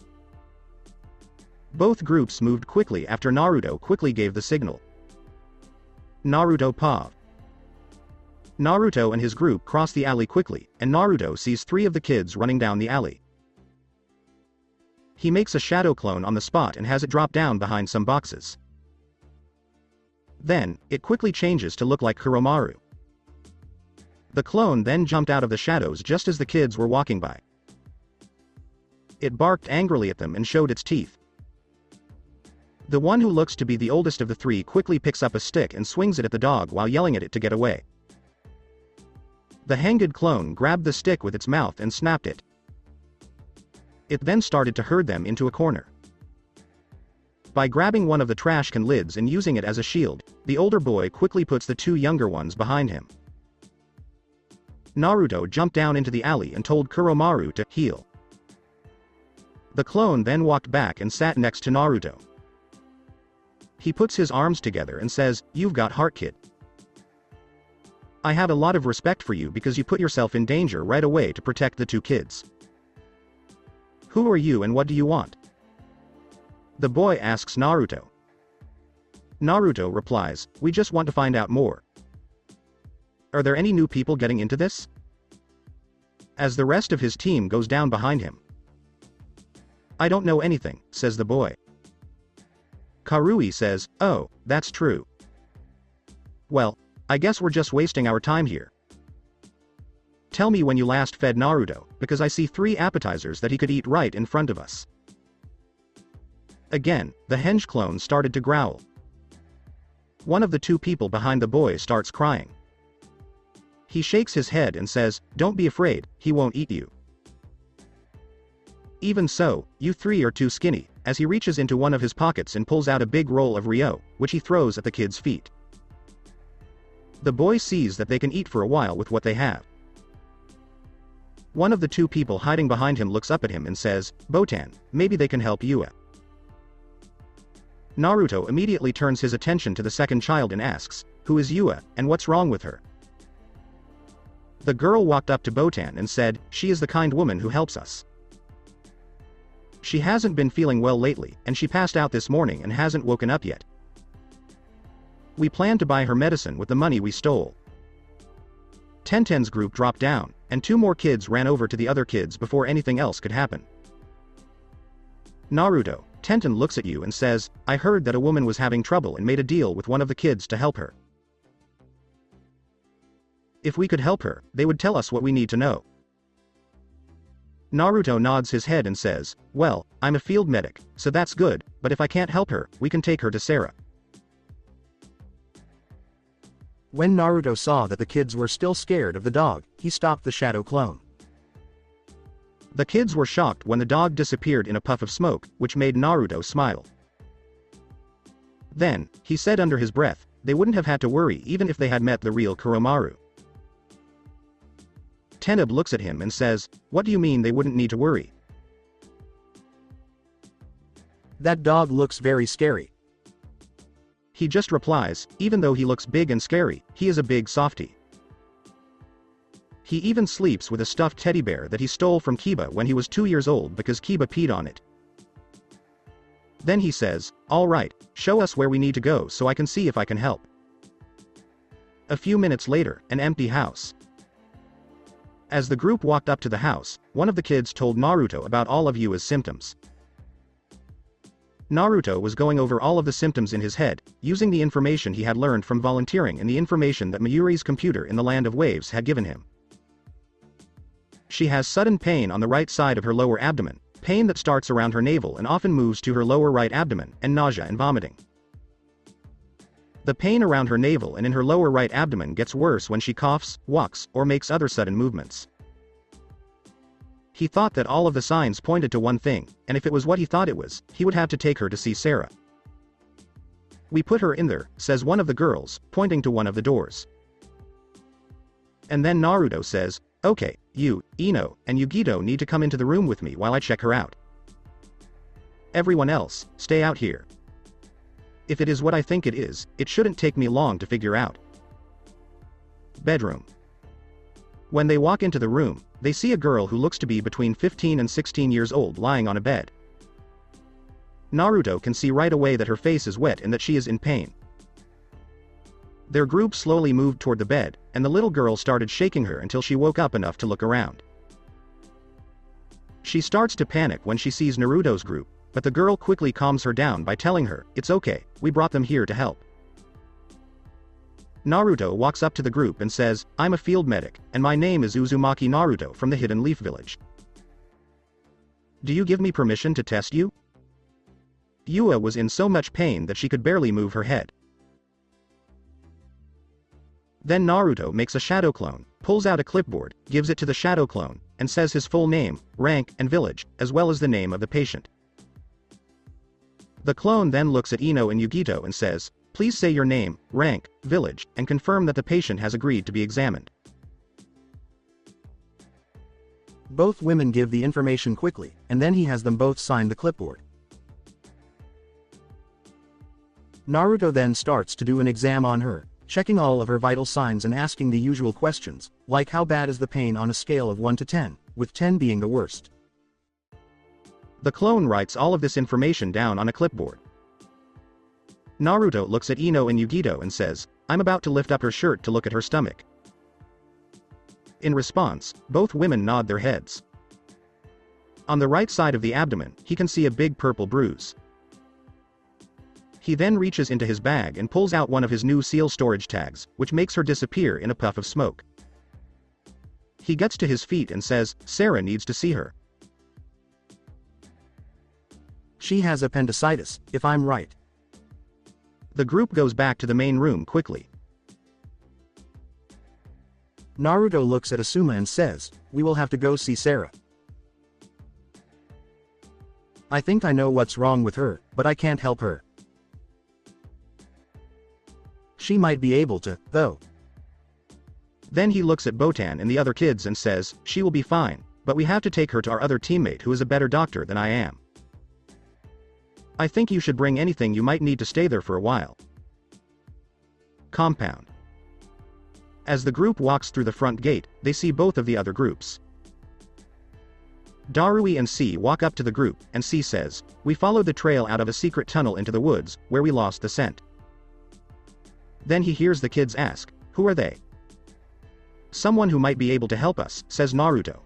Both groups moved quickly after Naruto quickly gave the signal. Naruto Pav. Naruto and his group cross the alley quickly, and Naruto sees 3 of the kids running down the alley. He makes a shadow clone on the spot and has it drop down behind some boxes. Then, it quickly changes to look like Kuromaru. The clone then jumped out of the shadows just as the kids were walking by. It barked angrily at them and showed its teeth. The one who looks to be the oldest of the 3 quickly picks up a stick and swings it at the dog while yelling at it to get away. The hanged clone grabbed the stick with its mouth and snapped it. It then started to herd them into a corner. By grabbing one of the trash can lids and using it as a shield, the older boy quickly puts the 2 younger ones behind him. Naruto jumped down into the alley and told Kuromaru to heal. The clone then walked back and sat next to Naruto. He puts his arms together and says, you've got heart, kid. I have a lot of respect for you because you put yourself in danger right away to protect the 2 kids. Who are you and what do you want? The boy asks Naruto. Naruto replies, we just want to find out more. Are there any new people getting into this? As the rest of his team goes down behind him. I don't know anything, says the boy. Karui says, "Oh, that's true. Well, I guess we're just wasting our time here. Tell me when you last fed Naruto, because I see 3 appetizers that he could eat right in front of us." Again, the henge clone started to growl. One of the 2 people behind the boy starts crying. He shakes his head and says, "Don't be afraid, he won't eat you. Even so, you 3 are too skinny," as he reaches into one of his pockets and pulls out a big roll of Ryo, which he throws at the kid's feet. The boy sees that they can eat for a while with what they have. One of the 2 people hiding behind him looks up at him and says, "Botan, maybe they can help Yua." Naruto immediately turns his attention to the second child and asks, "Who is Yua, and what's wrong with her?" The girl walked up to Botan and said, "She is the kind woman who helps us. She hasn't been feeling well lately, and she passed out this morning and hasn't woken up yet. We plan to buy her medicine with the money we stole." Tenten's group dropped down, and 2 more kids ran over to the other kids before anything else could happen. "Naruto," Tenten looks at you and says, "I heard that a woman was having trouble and made a deal with one of the kids to help her. If we could help her, they would tell us what we need to know." Naruto nods his head and says, "Well, I'm a field medic, so that's good, but if I can't help her, we can take her to Sarah." When Naruto saw that the kids were still scared of the dog, he stopped the shadow clone. The kids were shocked when the dog disappeared in a puff of smoke, which made Naruto smile. Then, he said under his breath, they wouldn't have had to worry even if they had met the real Kuromaru. Teneb looks at him and says, "What do you mean they wouldn't need to worry?" That dog looks very scary. He just replies, "Even though he looks big and scary, he is a big softie. He even sleeps with a stuffed teddy bear that he stole from Kiba when he was 2 years old because Kiba peed on it." Then he says, "All right, show us where we need to go so I can see if I can help." A few minutes later, an empty house. As the group walked up to the house, one of the kids told Naruto about all of Yua's symptoms. Naruto was going over all of the symptoms in his head, using the information he had learned from volunteering and the information that Mayuri's computer in the Land of Waves had given him. She has sudden pain on the right side of her lower abdomen, pain that starts around her navel and often moves to her lower right abdomen, and nausea and vomiting. The pain around her navel and in her lower right abdomen gets worse when she coughs, walks, or makes other sudden movements. He thought that all of the signs pointed to one thing, and if it was what he thought it was, he would have to take her to see Sarah. "We put her in there," says one of the girls, pointing to one of the doors. And then Naruto says, "Okay, you, Ino, and Yugito need to come into the room with me while I check her out. Everyone else, stay out here. If it is what I think it is, it shouldn't take me long to figure out." Bedroom. When they walk into the room, they see a girl who looks to be between 15 and 16 years old lying on a bed. Naruto can see right away that her face is wet and that she is in pain. Their group slowly moved toward the bed, and the little girl started shaking her until she woke up enough to look around. She starts to panic when she sees Naruto's group, but the girl quickly calms her down by telling her, "It's okay, we brought them here to help." Naruto walks up to the group and says, "I'm a field medic, and my name is Uzumaki Naruto from the Hidden Leaf Village. Do you give me permission to test you?" Yua was in so much pain that she could barely move her head. Then Naruto makes a shadow clone, pulls out a clipboard, gives it to the shadow clone, and says his full name, rank, and village, as well as the name of the patient. The clone then looks at Ino and Yugito and says, "Please say your name, rank, village, and confirm that the patient has agreed to be examined." Both women give the information quickly, and then he has them both sign the clipboard. Naruto then starts to do an exam on her, checking all of her vital signs and asking the usual questions, like how bad is the pain on a scale of 1 to 10, with 10 being the worst. The clone writes all of this information down on a clipboard. Naruto looks at Ino and Yugito and says, "I'm about to lift up her shirt to look at her stomach." In response, both women nod their heads. On the right side of the abdomen, he can see a big purple bruise. He then reaches into his bag and pulls out one of his new seal storage tags, which makes her disappear in a puff of smoke. He gets to his feet and says, Sarah needs to see her. She has appendicitis, if I'm right. The group goes back to the main room quickly. Naruto looks at Asuma and says, we will have to go see Sarah. I think I know what's wrong with her, but I can't help her. She might be able to, though. Then he looks at Botan and the other kids and says, she will be fine, but we have to take her to our other teammate who is a better doctor than I am. I think you should bring anything you might need to stay there for a while. Compound. As the group walks through the front gate, they see both of the other groups. Darui and C walk up to the group, and C says, we followed the trail out of a secret tunnel into the woods, where we lost the scent. Then he hears the kids ask, who are they? Someone who might be able to help us, says Naruto.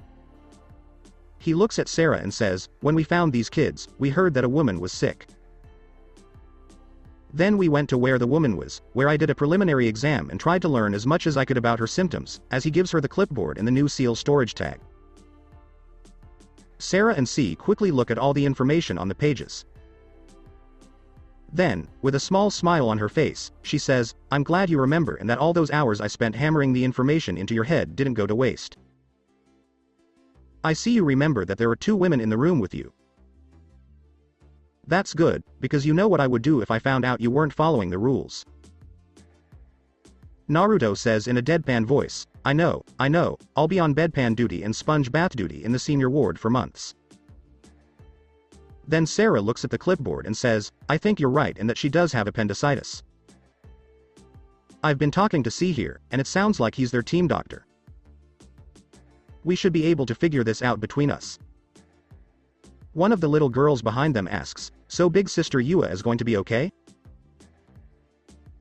He looks at Sarah and says, when we found these kids, we heard that a woman was sick. Then we went to where the woman was, where I did a preliminary exam and tried to learn as much as I could about her symptoms, as he gives her the clipboard and the new seal storage tag. Sarah and C quickly look at all the information on the pages. Then, with a small smile on her face, she says, I'm glad you remember and that all those hours I spent hammering the information into your head didn't go to waste. I see you remember that there are 2 women in the room with you. That's good, because you know what I would do if I found out you weren't following the rules. Naruto says in a deadpan voice, I know, I'll be on bedpan duty and sponge bath duty in the senior ward for months. Then Sarah looks at the clipboard and says, I think you're right and that she does have appendicitis. I've been talking to C here, and it sounds like he's their team doctor. We should be able to figure this out between us. One of the little girls behind them asks, so big sister Yua is going to be okay?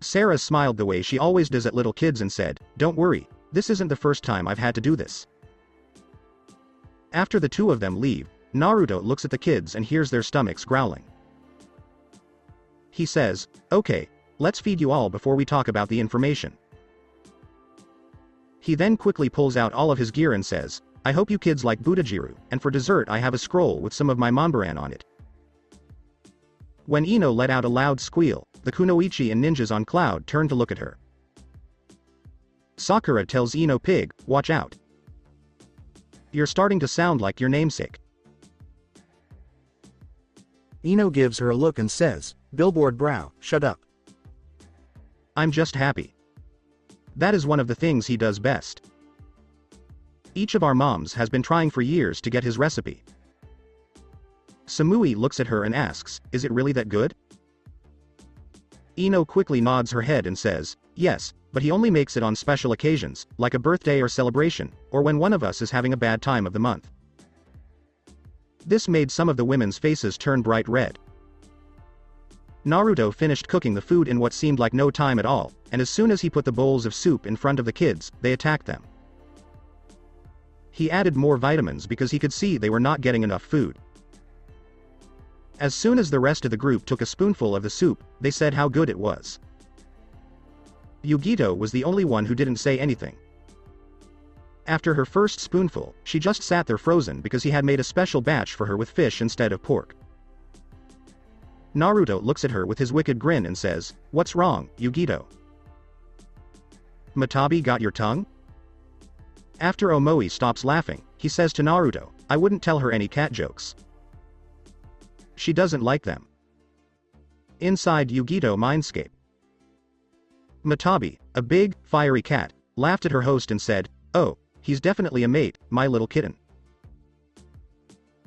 Sarah smiled the way she always does at little kids and said, don't worry, this isn't the first time I've had to do this. After the 2 of them leave, Naruto looks at the kids and hears their stomachs growling. He says, okay, let's feed you all before we talk about the information. He then quickly pulls out all of his gear and says, I hope you kids like Butajiru, and for dessert I have a scroll with some of my Monbaran on it. When Ino let out a loud squeal, the Kunoichi and ninjas on Cloud turn to look at her. Sakura tells Ino Pig, watch out. You're starting to sound like your namesake. Ino gives her a look and says, Billboard brow, shut up. I'm just happy. That is one of the things he does best. Each of our moms has been trying for years to get his recipe. Samui looks at her and asks, is it really that good? Ino quickly nods her head and says, yes, but he only makes it on special occasions, like a birthday or celebration, or when one of us is having a bad time of the month. This made some of the women's faces turn bright red. Naruto finished cooking the food in what seemed like no time at all, and as soon as he put the bowls of soup in front of the kids, they attacked them. He added more vitamins because he could see they were not getting enough food. As soon as the rest of the group took a spoonful of the soup, they said how good it was. Yugito was the only one who didn't say anything. After her first spoonful, she just sat there frozen because he had made a special batch for her with fish instead of pork. Naruto looks at her with his wicked grin and says, what's wrong, Yugito? Matabi got your tongue? After Omoi stops laughing, he says to Naruto, I wouldn't tell her any cat jokes. She doesn't like them. Inside Yugito Mindscape. Matabi, a big, fiery cat, laughed at her host and said, oh, he's definitely a mate, my little kitten.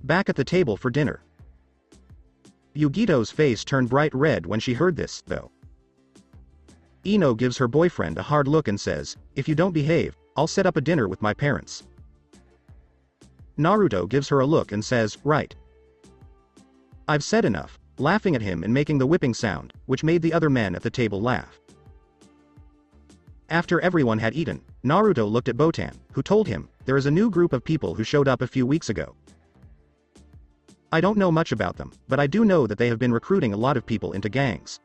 Back at the table for dinner. Yugito's face turned bright red when she heard this, though. Ino gives her boyfriend a hard look and says, if you don't behave, I'll set up a dinner with my parents. Naruto gives her a look and says, right. I've said enough, laughing at him and making the whipping sound, which made the other men at the table laugh. After everyone had eaten, Naruto looked at Botan, who told him, there is a new group of people who showed up a few weeks ago. I don't know much about them, but I do know that they have been recruiting a lot of people into gangs.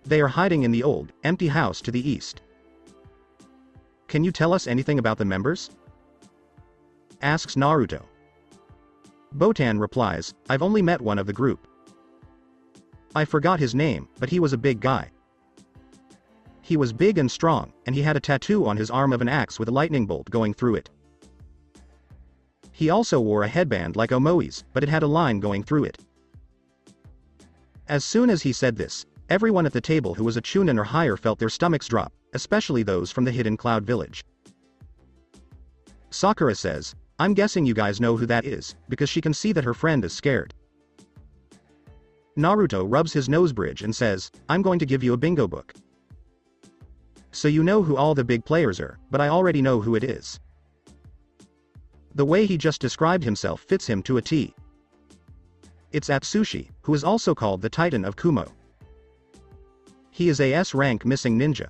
They are hiding in the old, empty house to the east. Can you tell us anything about the members? Asks Naruto. Botan replies, I've only met one of the group. I forgot his name, but he was a big guy. He was big and strong, and he had a tattoo on his arm of an axe with a lightning bolt going through it. He also wore a headband like Omoi's, but it had a line going through it. As soon as he said this, everyone at the table who was a chunin or higher felt their stomachs drop, especially those from the hidden cloud village. Sakura says, I'm guessing you guys know who that is, because she can see that her friend is scared. Naruto rubs his nose bridge and says, I'm going to give you a bingo book. So you know who all the big players are, but I already know who it is. The way he just described himself fits him to a T. It's Atsushi, who is also called the Titan of Kumo. He is a S-rank missing ninja.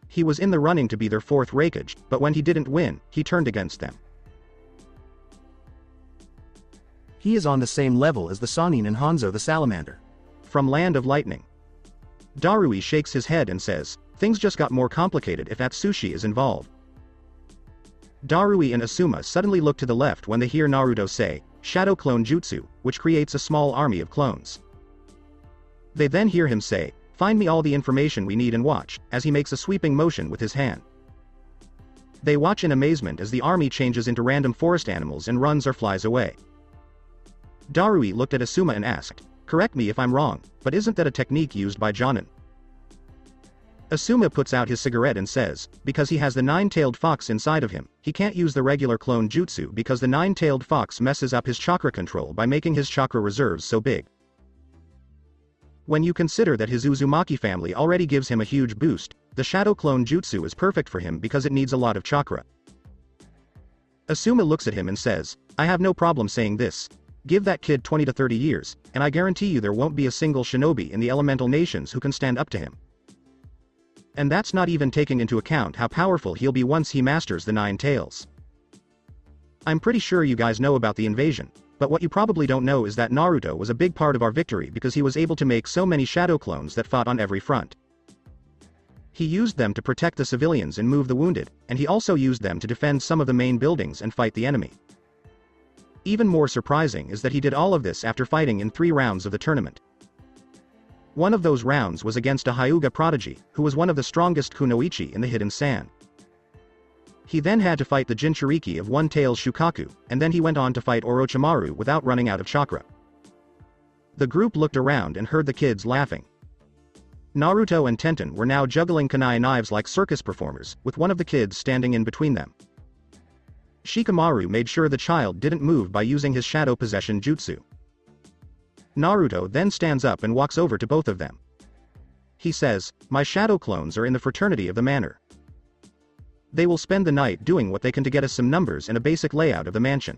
He was in the running to be their fourth Raikage, but when he didn't win, he turned against them. He is on the same level as the Sannin and Hanzo the Salamander. From Land of Lightning. Darui shakes his head and says, things just got more complicated if Atsushi is involved. Darui and Asuma suddenly look to the left when they hear Naruto say, Shadow Clone Jutsu, which creates a small army of clones. They then hear him say, find me all the information we need and watch, as he makes a sweeping motion with his hand. They watch in amazement as the army changes into random forest animals and runs or flies away. Darui looked at Asuma and asked, correct me if I'm wrong, but isn't that a technique used by Jonin? Asuma puts out his cigarette and says, because he has the nine-tailed fox inside of him, he can't use the regular clone jutsu because the nine-tailed fox messes up his chakra control by making his chakra reserves so big. When you consider that his Uzumaki family already gives him a huge boost, the shadow clone jutsu is perfect for him because it needs a lot of chakra. Asuma looks at him and says, I have no problem saying this. Give that kid 20 to 30 years, and I guarantee you there won't be a single shinobi in the elemental nations who can stand up to him. And that's not even taking into account how powerful he'll be once he masters the nine tails. I'm pretty sure you guys know about the invasion, but what you probably don't know is that Naruto was a big part of our victory because he was able to make so many shadow clones that fought on every front. He used them to protect the civilians and move the wounded, and he also used them to defend some of the main buildings and fight the enemy. Even more surprising is that he did all of this after fighting in 3 rounds of the tournament. One of those rounds was against a Hyuga prodigy, who was one of the strongest kunoichi in the Hidden Sand. He then had to fight the Jinchuriki of One-Tailed Shukaku, and then he went on to fight Orochimaru without running out of chakra. The group looked around and heard the kids laughing. Naruto and Tenten were now juggling kunai knives like circus performers, with one of the kids standing in between them. Shikamaru made sure the child didn't move by using his shadow possession jutsu. Naruto then stands up and walks over to both of them. He says, my shadow clones are in the fraternity of the manor. They will spend the night doing what they can to get us some numbers and a basic layout of the mansion.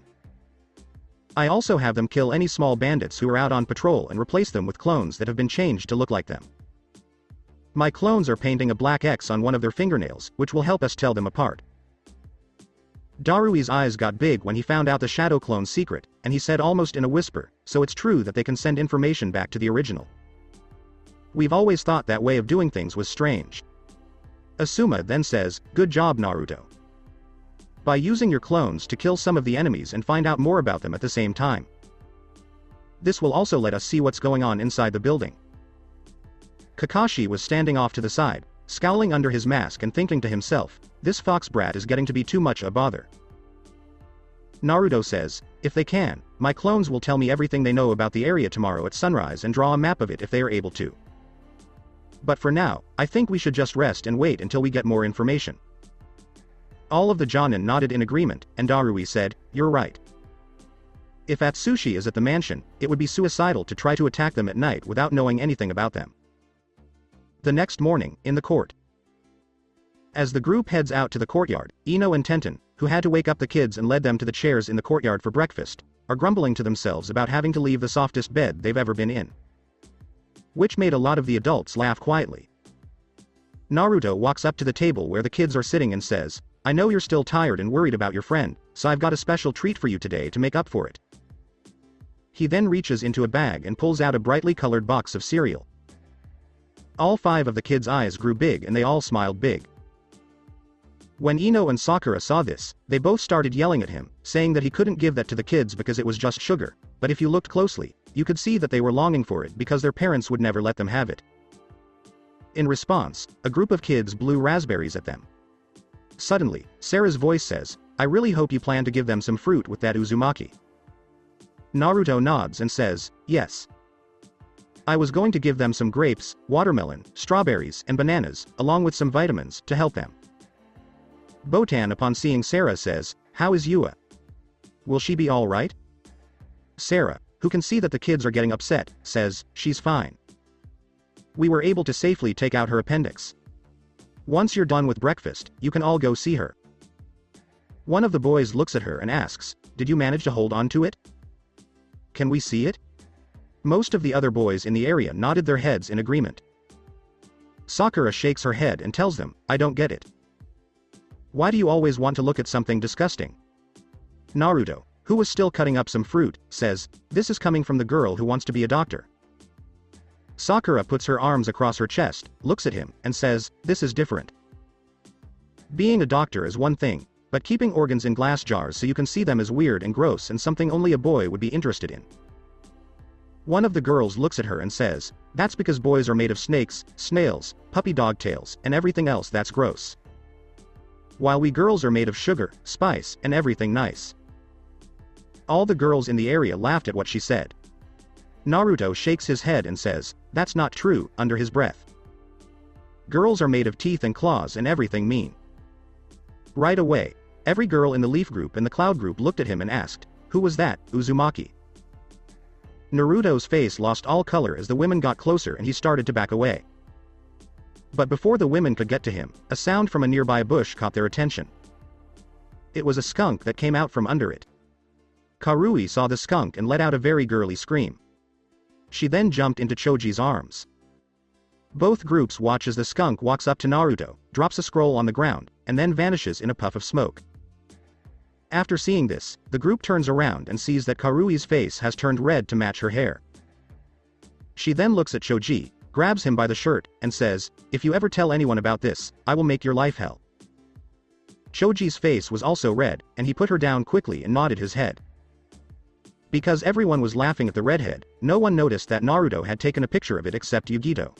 I also have them kill any small bandits who are out on patrol and replace them with clones that have been changed to look like them. My clones are painting a black X on one of their fingernails, which will help us tell them apart. Darui's eyes got big when he found out the shadow clone's secret, and he said almost in a whisper, so it's true that they can send information back to the original. We've always thought that way of doing things was strange. Asuma then says, good job Naruto. By using your clones to kill some of the enemies and find out more about them at the same time. This will also let us see what's going on inside the building. Kakashi was standing off to the side, scowling under his mask and thinking to himself, this fox brat is getting to be too much a bother. Naruto says, if they can, my clones will tell me everything they know about the area tomorrow at sunrise and draw a map of it if they are able to. But for now, I think we should just rest and wait until we get more information. All of the Jonin nodded in agreement, and Darui said, you're right. If Atsushi is at the mansion, it would be suicidal to try to attack them at night without knowing anything about them. The next morning, in the court. As the group heads out to the courtyard, Ino and Tenten, who had to wake up the kids and led them to the chairs in the courtyard for breakfast, are grumbling to themselves about having to leave the softest bed they've ever been in. Which made a lot of the adults laugh quietly. Naruto walks up to the table where the kids are sitting and says, I know you're still tired and worried about your friend, so I've got a special treat for you today to make up for it. He then reaches into a bag and pulls out a brightly colored box of cereal. All 5 of the kids' eyes grew big and they all smiled big. When Ino and Sakura saw this, they both started yelling at him, saying that he couldn't give that to the kids because it was just sugar, but if you looked closely, you could see that they were longing for it because their parents would never let them have it. In response, a group of kids blew raspberries at them. Suddenly, Sarah's voice says, "I really hope you plan to give them some fruit with that uzumaki." Naruto nods and says, "Yes. I was going to give them some grapes, watermelon, strawberries, and bananas, along with some vitamins, to help them." Botan upon seeing Sarah says, "How is Yua? Will she be alright?" Sarah, who can see that the kids are getting upset, says, "She's fine. We were able to safely take out her appendix. Once you're done with breakfast, you can all go see her." One of the boys looks at her and asks, "Did you manage to hold on to it? Can we see it?" Most of the other boys in the area nodded their heads in agreement. Sakura shakes her head and tells them, "I don't get it. Why do you always want to look at something disgusting?" Naruto, who was still cutting up some fruit, says, "This is coming from the girl who wants to be a doctor." Sakura puts her arms across her chest, looks at him, and says, "This is different. Being a doctor is one thing, but keeping organs in glass jars so you can see them is weird and gross and something only a boy would be interested in." One of the girls looks at her and says, "That's because boys are made of snakes, snails, puppy dog tails, and everything else that's gross. While we girls are made of sugar, spice, and everything nice." All the girls in the area laughed at what she said. Naruto shakes his head and says, "That's not true," under his breath. "Girls are made of teeth and claws and everything mean." Right away, every girl in the Leaf group and the Cloud group looked at him and asked, "Who was that, Uzumaki?" Naruto's face lost all color as the women got closer and he started to back away. But before the women could get to him, a sound from a nearby bush caught their attention. It was a skunk that came out from under it. Karui saw the skunk and let out a very girly scream. She then jumped into Choji's arms. Both groups watch as the skunk walks up to Naruto, drops a scroll on the ground, and then vanishes in a puff of smoke. After seeing this, the group turns around and sees that Karui's face has turned red to match her hair. She then looks at Choji, grabs him by the shirt, and says, "If you ever tell anyone about this, I will make your life hell." Choji's face was also red, and he put her down quickly and nodded his head. Because everyone was laughing at the redhead, no one noticed that Naruto had taken a picture of it except Yugito.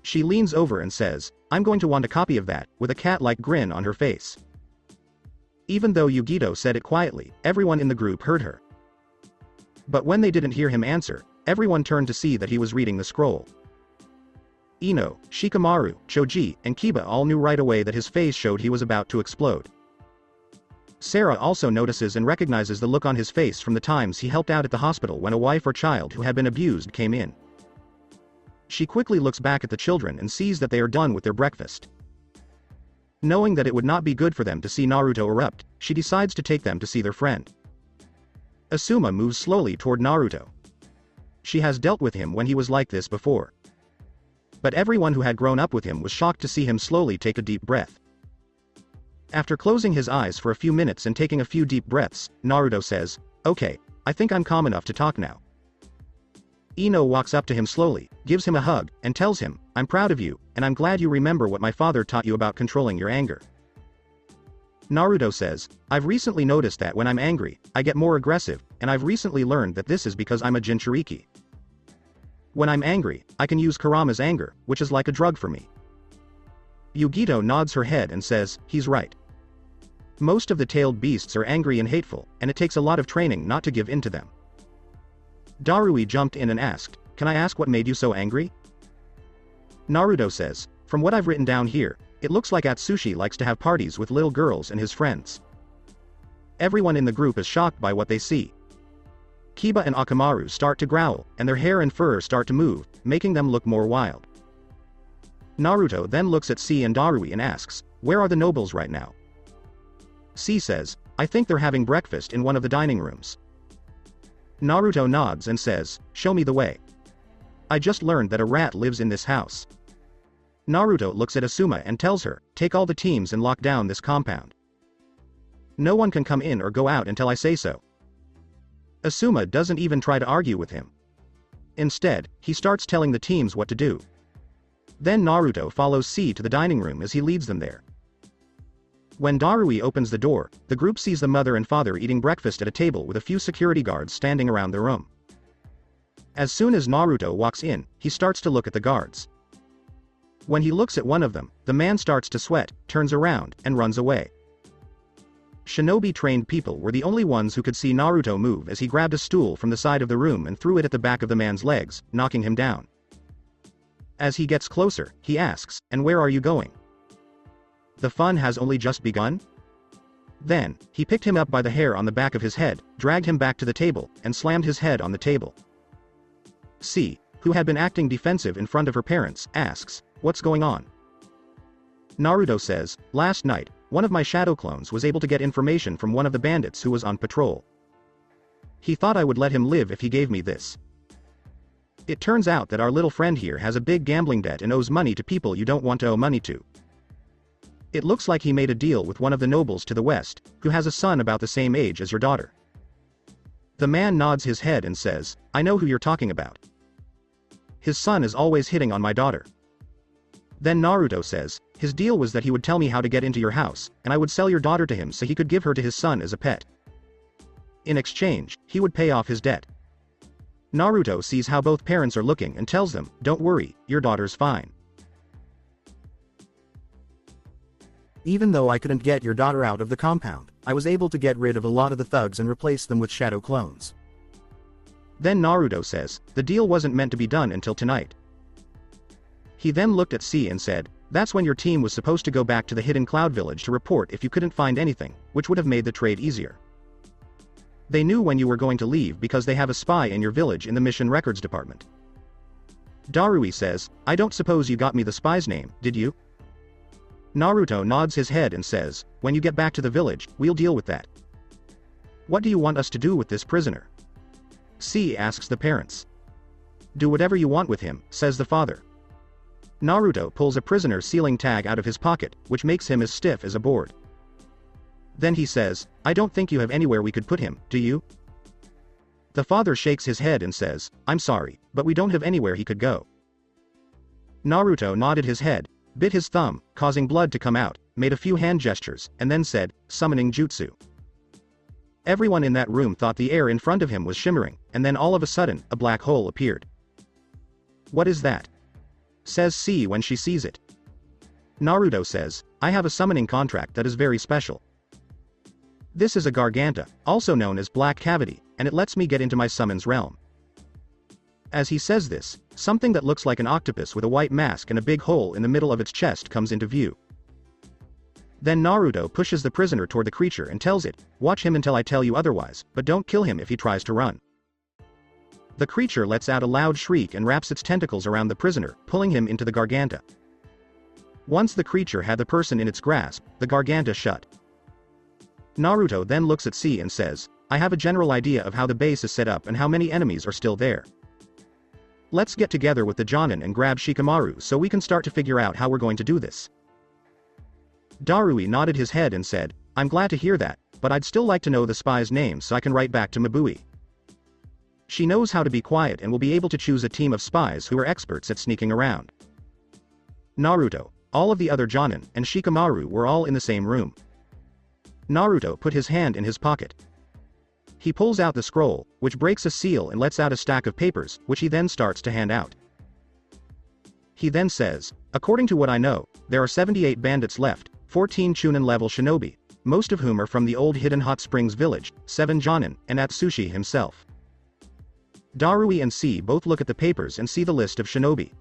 She leans over and says, "I'm going to want a copy of that," with a cat-like grin on her face. Even though Yugito said it quietly, everyone in the group heard her. But when they didn't hear him answer, everyone turned to see that he was reading the scroll. Ino, Shikamaru, Choji, and Kiba all knew right away that his face showed he was about to explode. Sarah also notices and recognizes the look on his face from the times he helped out at the hospital when a wife or child who had been abused came in. She quickly looks back at the children and sees that they are done with their breakfast. Knowing that it would not be good for them to see Naruto erupt, she decides to take them to see their friend. Asuma moves slowly toward Naruto. She has dealt with him when he was like this before. But everyone who had grown up with him was shocked to see him slowly take a deep breath. After closing his eyes for a few minutes and taking a few deep breaths, Naruto says, "Okay, I think I'm calm enough to talk now." Ino walks up to him slowly, gives him a hug, and tells him, "I'm proud of you, and I'm glad you remember what my father taught you about controlling your anger." Naruto says, "I've recently noticed that when I'm angry, I get more aggressive, and I've recently learned that this is because I'm a Jinchuriki. When I'm angry, I can use Kurama's anger, which is like a drug for me." Yugito nods her head and says, "He's right. Most of the tailed beasts are angry and hateful, and it takes a lot of training not to give in to them." Darui jumped in and asked, "Can I ask what made you so angry?" Naruto says, "From what I've written down here, it looks like Atsushi likes to have parties with little girls and his friends." Everyone in the group is shocked by what they see. Kiba and Akamaru start to growl, and their hair and fur start to move, making them look more wild. Naruto then looks at C and Darui and asks, "Where are the nobles right now?" C says, "I think they're having breakfast in one of the dining rooms." Naruto nods and says, "Show me the way. I just learned that a rat lives in this house." Naruto looks at Asuma and tells her, "Take all the teams and lock down this compound. No one can come in or go out until I say so." Asuma doesn't even try to argue with him. Instead, he starts telling the teams what to do. Then Naruto follows C to the dining room as he leads them there. When Darui opens the door, the group sees the mother and father eating breakfast at a table with a few security guards standing around the room. As soon as Naruto walks in, he starts to look at the guards. When he looks at one of them, the man starts to sweat, turns around, and runs away. Shinobi-trained people were the only ones who could see Naruto move as he grabbed a stool from the side of the room and threw it at the back of the man's legs, knocking him down. As he gets closer, he asks, "And where are you going? The fun has only just begun?" Then, he picked him up by the hair on the back of his head, dragged him back to the table, and slammed his head on the table. C, who had been acting defensive in front of her parents, asks, "What's going on?" Naruto says, "Last night, one of my shadow clones was able to get information from one of the bandits who was on patrol. He thought I would let him live if he gave me this. It turns out that our little friend here has a big gambling debt and owes money to people you don't want to owe money to. It looks like he made a deal with one of the nobles to the west, who has a son about the same age as your daughter." The man nods his head and says, "I know who you're talking about. His son is always hitting on my daughter." Then Naruto says, "His deal was that he would tell me how to get into your house, and I would sell your daughter to him so he could give her to his son as a pet. In exchange, he would pay off his debt." Naruto sees how both parents are looking and tells them, "Don't worry, your daughter's fine." Even though I couldn't get your daughter out of the compound, I was able to get rid of a lot of the thugs and replace them with shadow clones. Then Naruto says, "The deal wasn't meant to be done until tonight." He then looked at C and said, "That's when your team was supposed to go back to the hidden cloud village to report if you couldn't find anything, which would have made the trade easier. They knew when you were going to leave because they have a spy in your village in the mission records department." Darui says, "I don't suppose you got me the spy's name, did you?" Naruto nods his head and says, "When you get back to the village, we'll deal with that. What do you want us to do with this prisoner?" C asks the parents. "Do whatever you want with him," says the father. Naruto pulls a prisoner sealing tag out of his pocket, which makes him as stiff as a board. Then he says, "I don't think you have anywhere we could put him, do you?" The father shakes his head and says, "I'm sorry, but we don't have anywhere he could go." Naruto nodded his head, bit his thumb, causing blood to come out, made a few hand gestures, and then said, "Summoning jutsu." Everyone in that room thought the air in front of him was shimmering, and then all of a sudden, a black hole appeared. "What is that?" says C when she sees it. Naruto says, "I have a summoning contract that is very special. This is a Garganta, also known as Black Cavity, and it lets me get into my summons realm." As he says this, something that looks like an octopus with a white mask and a big hole in the middle of its chest comes into view. Then Naruto pushes the prisoner toward the creature and tells it, "Watch him until I tell you otherwise, but don't kill him if he tries to run." The creature lets out a loud shriek and wraps its tentacles around the prisoner, pulling him into the Garganta. Once the creature had the person in its grasp, the Garganta shut. Naruto then looks at C and says, "I have a general idea of how the base is set up and how many enemies are still there. Let's get together with the Jonin and grab Shikamaru so we can start to figure out how we're going to do this." Darui nodded his head and said, "I'm glad to hear that, but I'd still like to know the spy's name so I can write back to Mabui. She knows how to be quiet and will be able to choose a team of spies who are experts at sneaking around." Naruto, all of the other Jonin, and Shikamaru were all in the same room. Naruto put his hand in his pocket. He pulls out the scroll, which breaks a seal and lets out a stack of papers, which he then starts to hand out. He then says, "According to what I know, there are 78 bandits left, 14 Chunin-level shinobi, most of whom are from the old hidden hot springs village, 7 Jonin, and Atsushi himself." Darui and C both look at the papers and see the list of shinobi.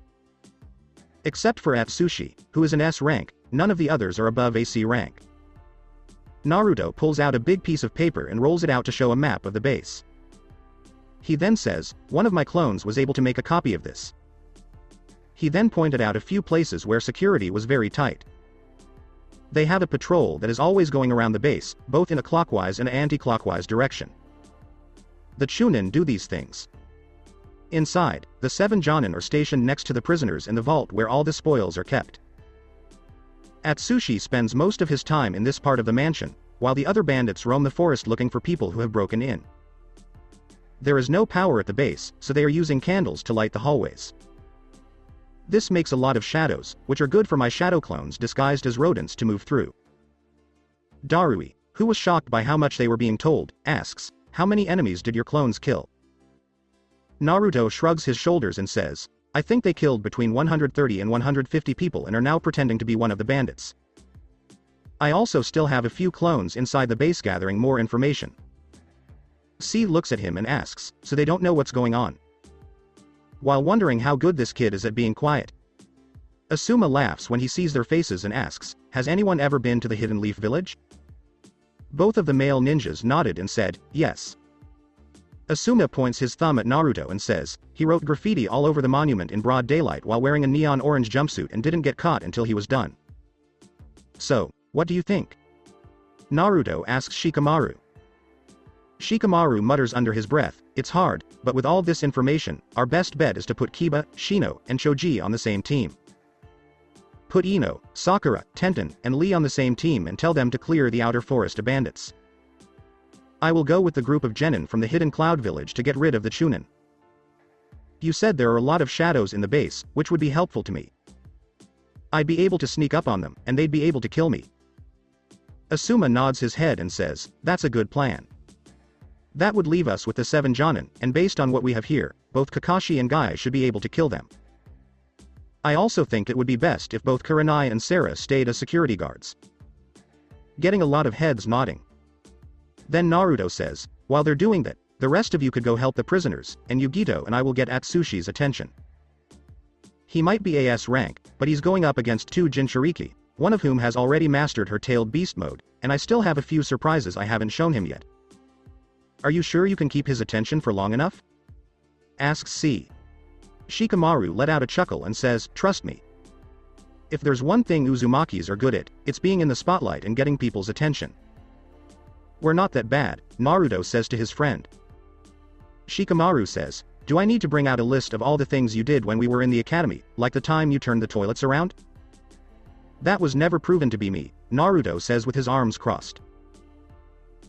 Except for Atsushi, who is an S rank, none of the others are above AC rank. Naruto pulls out a big piece of paper and rolls it out to show a map of the base. He then says, "One of my clones was able to make a copy of this." He then pointed out a few places where security was very tight. They have a patrol that is always going around the base, both in a clockwise and anti-clockwise direction. The Chunin do these things. Inside, the 7 Jonin are stationed next to the prisoners in the vault where all the spoils are kept. Atsushi spends most of his time in this part of the mansion, while the other bandits roam the forest looking for people who have broken in. There is no power at the base, so they are using candles to light the hallways. This makes a lot of shadows, which are good for my shadow clones disguised as rodents to move through. Darui, who was shocked by how much they were being told, asks, how many enemies did your clones kill? Naruto shrugs his shoulders and says, I think they killed between 130 and 150 people and are now pretending to be one of the bandits. I also still have a few clones inside the base gathering more information. C looks at him and asks, so they don't know what's going on? While wondering how good this kid is at being quiet. Asuma laughs when he sees their faces and asks, has anyone ever been to the Hidden Leaf Village? Both of the male ninjas nodded and said, yes. Asuma points his thumb at Naruto and says, he wrote graffiti all over the monument in broad daylight while wearing a neon orange jumpsuit and didn't get caught until he was done. So, what do you think? Naruto asks Shikamaru. Shikamaru mutters under his breath, it's hard, but with all this information, our best bet is to put Kiba, Shino, and Choji on the same team. Put Ino, Sakura, Tenten, and Lee on the same team and tell them to clear the outer forest of bandits. I will go with the group of genin from the Hidden Cloud Village to get rid of the Chunin. You said there are a lot of shadows in the base, which would be helpful to me. I'd be able to sneak up on them, and they'd be able to kill me. Asuma nods his head and says, that's a good plan. That would leave us with the 7 Jonin, and based on what we have here, both Kakashi and Guy should be able to kill them. I also think it would be best if both Kurenai and Sarah stayed as security guards. Getting a lot of heads nodding. Then Naruto says, while they're doing that, the rest of you could go help the prisoners, and Yugito and I will get Atsushi's attention. He might be AS rank, but he's going up against 2 Jinchuriki, one of whom has already mastered her tailed beast mode, and I still have a few surprises I haven't shown him yet. Are you sure you can keep his attention for long enough? Asks C. Shikamaru let out a chuckle and says, trust me. If there's one thing Uzumakis are good at, it's being in the spotlight and getting people's attention. We're not that bad, Naruto says to his friend. Shikamaru says, do I need to bring out a list of all the things you did when we were in the academy, like the time you turned the toilets around? That was never proven to be me, Naruto says with his arms crossed.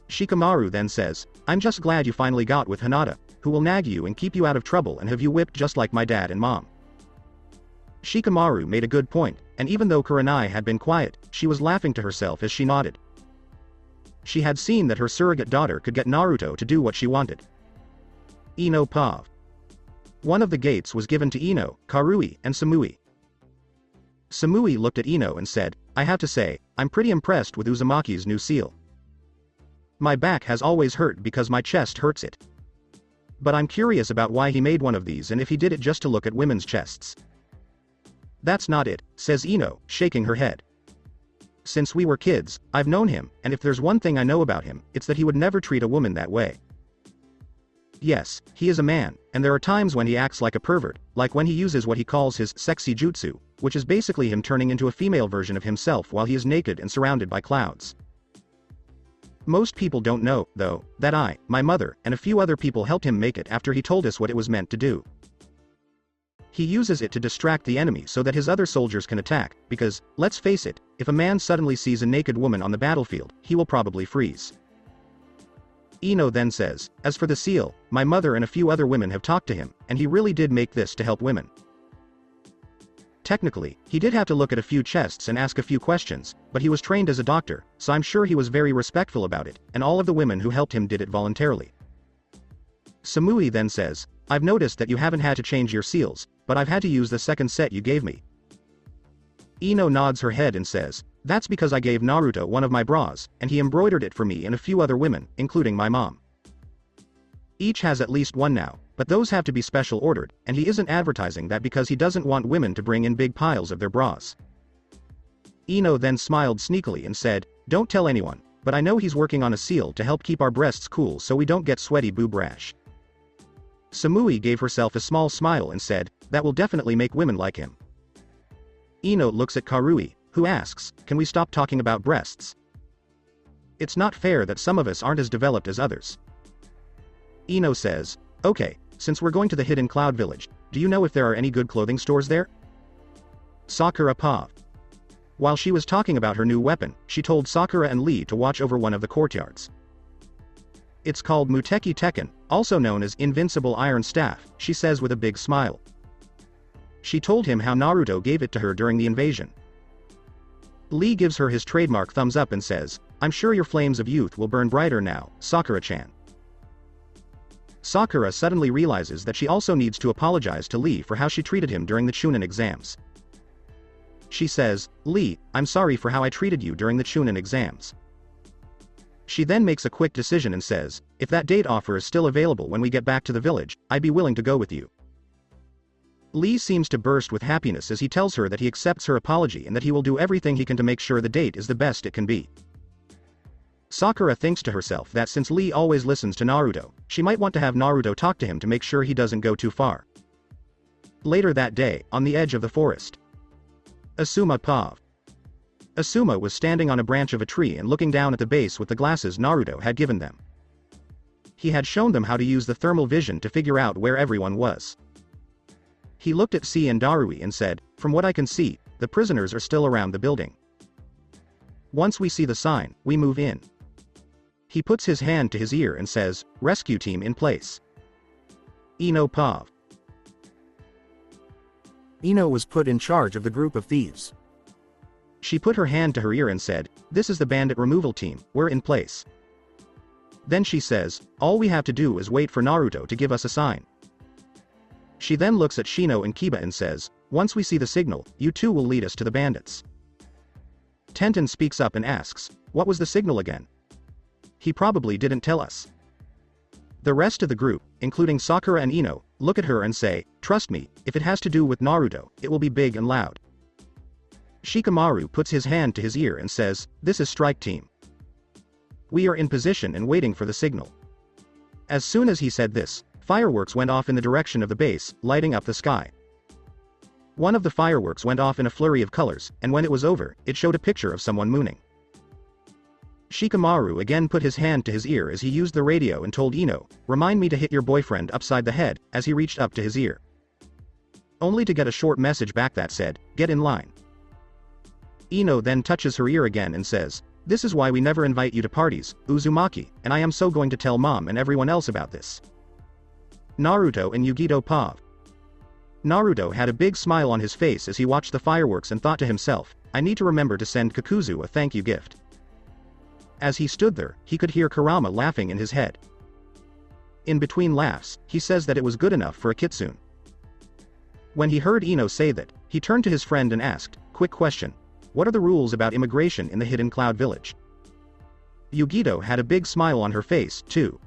Shikamaru then says, I'm just glad you finally got with Hinata, who will nag you and keep you out of trouble and have you whipped just like my dad and mom. Shikamaru made a good point, and even though Kurenai had been quiet, she was laughing to herself as she nodded. She had seen that her surrogate daughter could get Naruto to do what she wanted. Ino Pav. One of the gates was given to Ino, Karui, and Samui. Samui looked at Ino and said, I have to say, I'm pretty impressed with Uzumaki's new seal. My back has always hurt because my chest hurts it. But I'm curious about why he made one of these and if he did it just to look at women's chests. That's not it, says Ino, shaking her head. Since we were kids, I've known him, and if there's one thing I know about him, it's that he would never treat a woman that way. Yes, he is a man, and there are times when he acts like a pervert, like when he uses what he calls his sexy jutsu, which is basically him turning into a female version of himself while he is naked and surrounded by clouds. Most people don't know, though, that I, my mother, and a few other people helped him make it after he told us what it was meant to do. He uses it to distract the enemy so that his other soldiers can attack, because, let's face it, if a man suddenly sees a naked woman on the battlefield, he will probably freeze. Ino then says, as for the seal, my mother and a few other women have talked to him, and he really did make this to help women. Technically, he did have to look at a few chests and ask a few questions, but he was trained as a doctor, so I'm sure he was very respectful about it, and all of the women who helped him did it voluntarily. Samui then says, I've noticed that you haven't had to change your seals, but I've had to use the second set you gave me. Ino nods her head and says, that's because I gave Naruto one of my bras, and he embroidered it for me and a few other women, including my mom. Each has at least one now, but those have to be special ordered, and he isn't advertising that because he doesn't want women to bring in big piles of their bras. Ino then smiled sneakily and said, don't tell anyone, but I know he's working on a seal to help keep our breasts cool so we don't get sweaty boob rash. Samui gave herself a small smile and said, that will definitely make women like him. Ino looks at Karui, who asks, can we stop talking about breasts? It's not fair that some of us aren't as developed as others. Ino says, okay, since we're going to the Hidden Cloud Village, do you know if there are any good clothing stores there? Sakura Pav. While she was talking about her new weapon, she told Sakura and Lee to watch over one of the courtyards. It's called Muteki Tekken, also known as Invincible Iron Staff, she says with a big smile. She told him how Naruto gave it to her during the invasion. Lee gives her his trademark thumbs up and says, "I'm sure your flames of youth will burn brighter now, Sakura-chan." Sakura suddenly realizes that she also needs to apologize to Lee for how she treated him during the Chunin exams. She says, "Lee, I'm sorry for how I treated you during the Chunin exams." She then makes a quick decision and says, "If that date offer is still available when we get back to the village, I'd be willing to go with you." Lee seems to burst with happiness as he tells her that he accepts her apology and that he will do everything he can to make sure the date is the best it can be. Sakura thinks to herself that since Lee always listens to Naruto, she might want to have Naruto talk to him to make sure he doesn't go too far. Later that day, on the edge of the forest, Asuma Pav. Asuma was standing on a branch of a tree and looking down at the base with the glasses Naruto had given them. He had shown them how to use the thermal vision to figure out where everyone was. He looked at C and Darui and said, "From what I can see, the prisoners are still around the building. Once we see the sign, we move in." He puts his hand to his ear and says, "Rescue team in place." Ino Pav. Ino was put in charge of the group of thieves. She put her hand to her ear and said, "This is the bandit removal team, we're in place." Then she says, "All we have to do is wait for Naruto to give us a sign." She then looks at Shino and Kiba and says, "Once we see the signal, you two will lead us to the bandits." Tenten speaks up and asks, "What was the signal again? He probably didn't tell us." The rest of the group, including Sakura and Ino, look at her and say, "Trust me, if it has to do with Naruto, it will be big and loud." Shikamaru puts his hand to his ear and says, "This is strike team. We are in position and waiting for the signal." As soon as he said this, fireworks went off in the direction of the base, lighting up the sky. One of the fireworks went off in a flurry of colors, and when it was over, it showed a picture of someone mooning. Shikamaru again put his hand to his ear as he used the radio and told Ino, "Remind me to hit your boyfriend upside the head," as he reached up to his ear. Only to get a short message back that said, "Get in line." Ino then touches her ear again and says, "This is why we never invite you to parties, Uzumaki, and I am so going to tell mom and everyone else about this." Naruto and Yugito Pav. Naruto had a big smile on his face as he watched the fireworks and thought to himself, "I need to remember to send Kakuzu a thank you gift." As he stood there, he could hear Kurama laughing in his head. In between laughs, he says that it was good enough for a kitsune. When he heard Ino say that, he turned to his friend and asked, "Quick question. What are the rules about immigration in the Hidden Cloud Village?" Yugito had a big smile on her face, too.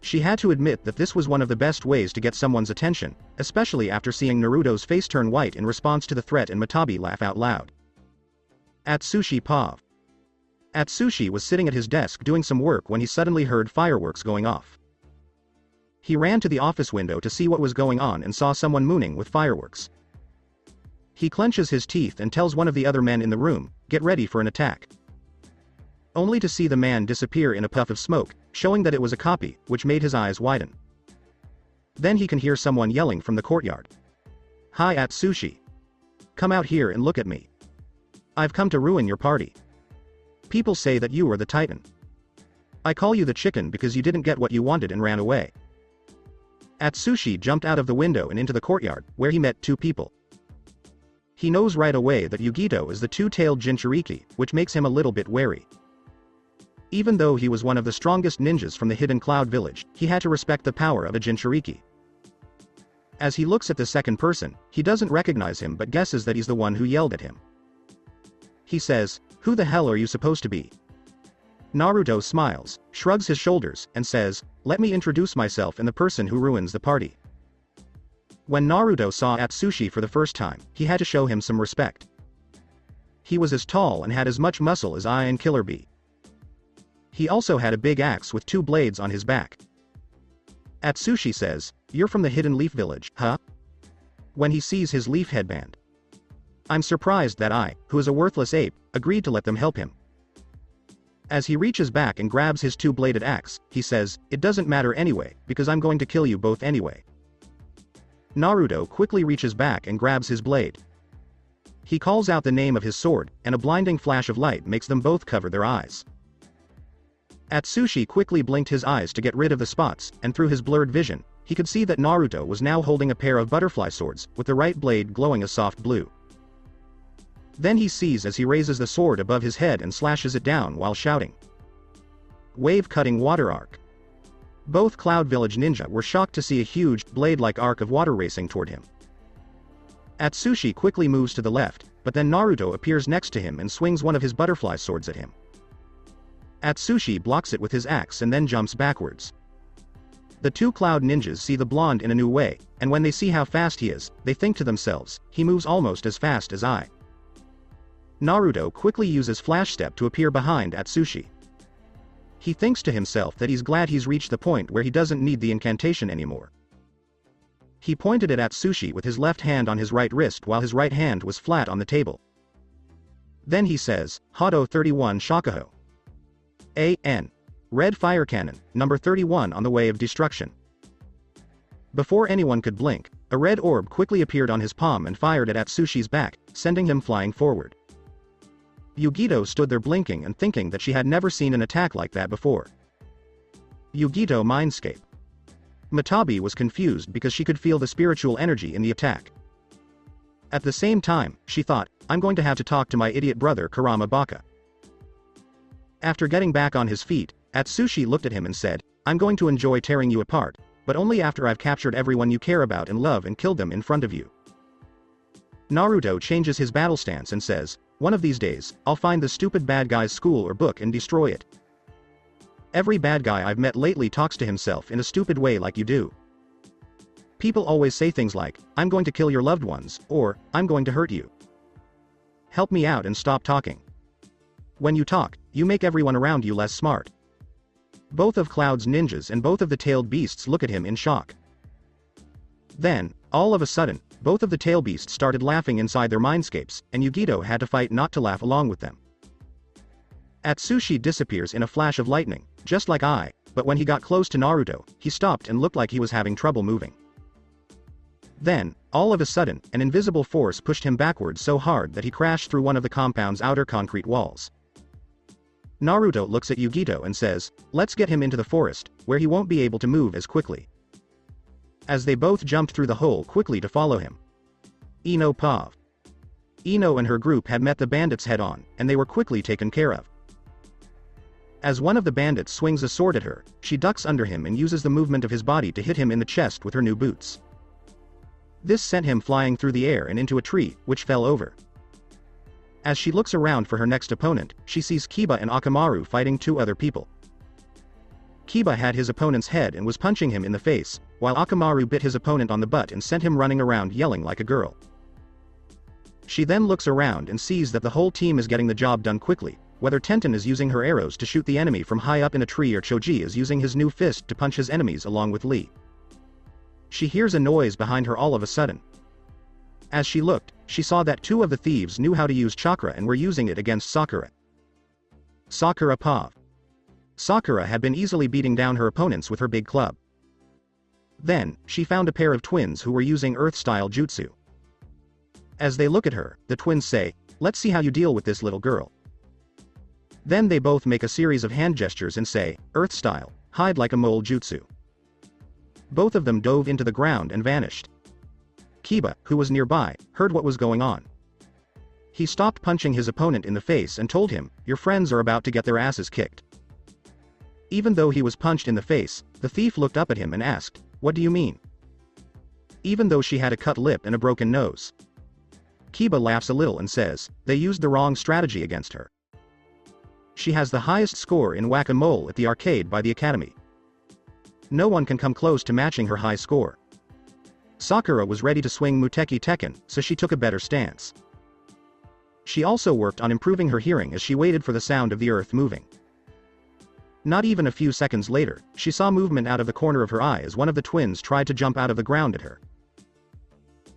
She had to admit that this was one of the best ways to get someone's attention, especially after seeing Naruto's face turn white in response to the threat and Matabi laugh out loud. Atsushi Pav. Atsushi was sitting at his desk doing some work when he suddenly heard fireworks going off. He ran to the office window to see what was going on and saw someone mooning with fireworks. He clenches his teeth and tells one of the other men in the room, "Get ready for an attack." Only to see the man disappear in a puff of smoke, showing that it was a copy, which made his eyes widen. Then he can hear someone yelling from the courtyard. "Hi Atsushi. Come out here and look at me. I've come to ruin your party. People say that you are the Titan. I call you the chicken because you didn't get what you wanted and ran away." Atsushi jumped out of the window and into the courtyard, where he met two people. He knows right away that Yugito is the two-tailed Jinchuriki, which makes him a little bit wary. Even though he was one of the strongest ninjas from the Hidden Cloud Village, he had to respect the power of a Jinchuriki. As he looks at the second person, he doesn't recognize him but guesses that he's the one who yelled at him. He says, "Who the hell are you supposed to be?" Naruto smiles, shrugs his shoulders, and says, "Let me introduce myself and the person who ruins the party." When Naruto saw Atsushi for the first time, he had to show him some respect. He was as tall and had as much muscle as I and Killer Bee. He also had a big axe with two blades on his back. Atsushi says, "You're from the Hidden Leaf Village, huh?" When he sees his leaf headband. I'm surprised that I, who is a worthless ape, agreed to let them help him. As he reaches back and grabs his two-bladed axe, he says, "It doesn't matter anyway, because I'm going to kill you both anyway." Naruto quickly reaches back and grabs his blade. He calls out the name of his sword, and a blinding flash of light makes them both cover their eyes. Atsushi quickly blinked his eyes to get rid of the spots, and through his blurred vision, he could see that Naruto was now holding a pair of butterfly swords, with the right blade glowing a soft blue. Then he sees as he raises the sword above his head and slashes it down while shouting, "Wave-cutting water arc." Both Cloud Village ninja were shocked to see a huge, blade-like arc of water racing toward him. Atsushi quickly moves to the left, but then Naruto appears next to him and swings one of his butterfly swords at him. Atsushi blocks it with his axe and then jumps backwards. The two Cloud ninjas see the blonde in a new way, and when they see how fast he is, they think to themselves, he moves almost as fast as I. Naruto quickly uses Flash Step to appear behind Atsushi. He thinks to himself that he's glad he's reached the point where he doesn't need the incantation anymore. He pointed at Atsushi with his left hand on his right wrist while his right hand was flat on the table. Then he says, "Hado 31 Shakuho. A.N. Red Fire Cannon, number 31 on the way of destruction." Before anyone could blink, a red orb quickly appeared on his palm and fired at Atsushi's back, sending him flying forward. Yugito stood there blinking and thinking that she had never seen an attack like that before. Yugito Mindscape. Matabi was confused because she could feel the spiritual energy in the attack. At the same time, she thought, "I'm going to have to talk to my idiot brother Kurama Baka." After getting back on his feet, Atsushi looked at him and said, "I'm going to enjoy tearing you apart, but only after I've captured everyone you care about and love and killed them in front of you." Naruto changes his battle stance and says, "One of these days, I'll find the stupid bad guy's school or book and destroy it. Every bad guy I've met lately talks to himself in a stupid way like you do. People always say things like, 'I'm going to kill your loved ones,' or 'I'm going to hurt you.' Help me out and stop talking. When you talk, you make everyone around you less smart." Both of Cloud's ninjas and both of the tailed beasts look at him in shock. Then, all of a sudden, both of the tail beasts started laughing inside their mindscapes, and Yugito had to fight not to laugh along with them. Atsushi disappears in a flash of lightning, just like I, but when he got close to Naruto, he stopped and looked like he was having trouble moving. Then, all of a sudden, an invisible force pushed him backwards so hard that he crashed through one of the compound's outer concrete walls. Naruto looks at Yugito and says, "Let's get him into the forest, where he won't be able to move as quickly." As they both jumped through the hole quickly to follow him. Ino Pav. Ino and her group had met the bandits head-on, and they were quickly taken care of. As one of the bandits swings a sword at her, she ducks under him and uses the movement of his body to hit him in the chest with her new boots. This sent him flying through the air and into a tree, which fell over. As she looks around for her next opponent, she sees Kiba and Akamaru fighting two other people. Kiba had his opponent's head and was punching him in the face, while Akamaru bit his opponent on the butt and sent him running around yelling like a girl. She then looks around and sees that the whole team is getting the job done quickly, whether Tenten is using her arrows to shoot the enemy from high up in a tree or Choji is using his new fist to punch his enemies along with Lee. She hears a noise behind her all of a sudden. As she looked, she saw that two of the thieves knew how to use chakra and were using it against Sakura. Sakura Pav. Sakura had been easily beating down her opponents with her big club. Then, she found a pair of twins who were using Earth-style jutsu. As they look at her, the twins say, "Let's see how you deal with this little girl." Then they both make a series of hand gestures and say, "Earth-style, hide like a mole jutsu." Both of them dove into the ground and vanished. Kiba, who was nearby, heard what was going on. He stopped punching his opponent in the face and told him, "Your friends are about to get their asses kicked." Even though he was punched in the face, the thief looked up at him and asked, "What do you mean?" Even though she had a cut lip and a broken nose. Kiba laughs a little and says, "They used the wrong strategy against her. She has the highest score in Whack-A-Mole at the arcade by the academy. No one can come close to matching her high score." Sakura was ready to swing Muteki Tekken, so she took a better stance. She also worked on improving her hearing as she waited for the sound of the earth moving. Not even a few seconds later, she saw movement out of the corner of her eye as one of the twins tried to jump out of the ground at her.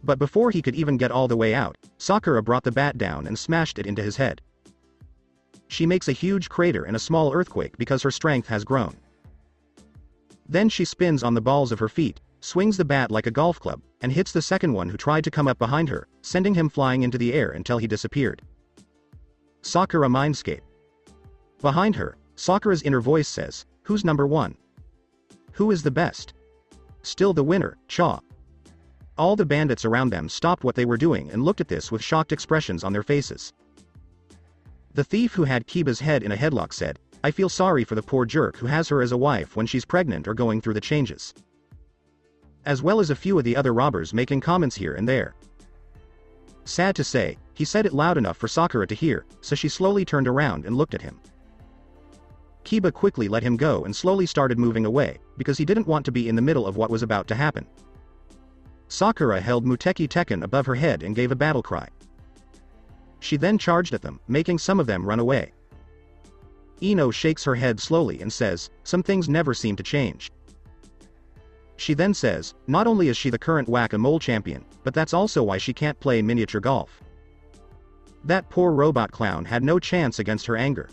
But before he could even get all the way out, Sakura brought the bat down and smashed it into his head. She makes a huge crater and a small earthquake because her strength has grown. Then she spins on the balls of her feet, swings the bat like a golf club, and hits the second one who tried to come up behind her, sending him flying into the air until he disappeared. Sakura Mindscape. Behind her, Sakura's inner voice says, "Who's number one? Who is the best?" Still the winner, Cha. All the bandits around them stopped what they were doing and looked at this with shocked expressions on their faces. The thief who had Kiba's head in a headlock said, "I feel sorry for the poor jerk who has her as a wife when she's pregnant or going through the changes." As well as a few of the other robbers making comments here and there. Sad to say, he said it loud enough for Sakura to hear, so she slowly turned around and looked at him. Kiba quickly let him go and slowly started moving away, because he didn't want to be in the middle of what was about to happen. Sakura held Muteki Tekken above her head and gave a battle cry. She then charged at them, making some of them run away. Ino shakes her head slowly and says, "Some things never seem to change." She then says, not only is she the current whack-a-mole champion, but that's also why she can't play miniature golf. That poor robot clown had no chance against her anger.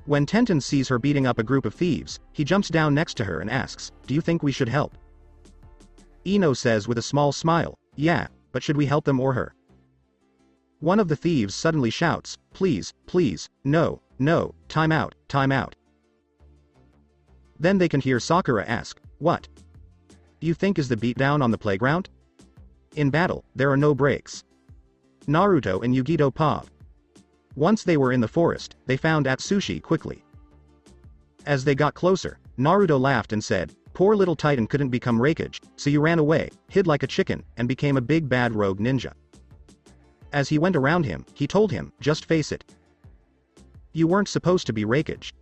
When Tenten sees her beating up a group of thieves, he jumps down next to her and asks, "Do you think we should help?" Ino says with a small smile, "Yeah, but should we help them or her?" One of the thieves suddenly shouts, "Please, please, no, no, time out, time out." Then they can hear Sakura ask, "What? Do you think is the beatdown on the playground? In battle, there are no breaks." Naruto and Yugito Pav. Once they were in the forest, they found Atsushi quickly. As they got closer, Naruto laughed and said, "Poor little Titan couldn't become Raikage, so you ran away, hid like a chicken, and became a big bad rogue ninja." As he went around him, he told him, "Just face it. You weren't supposed to be Raikage."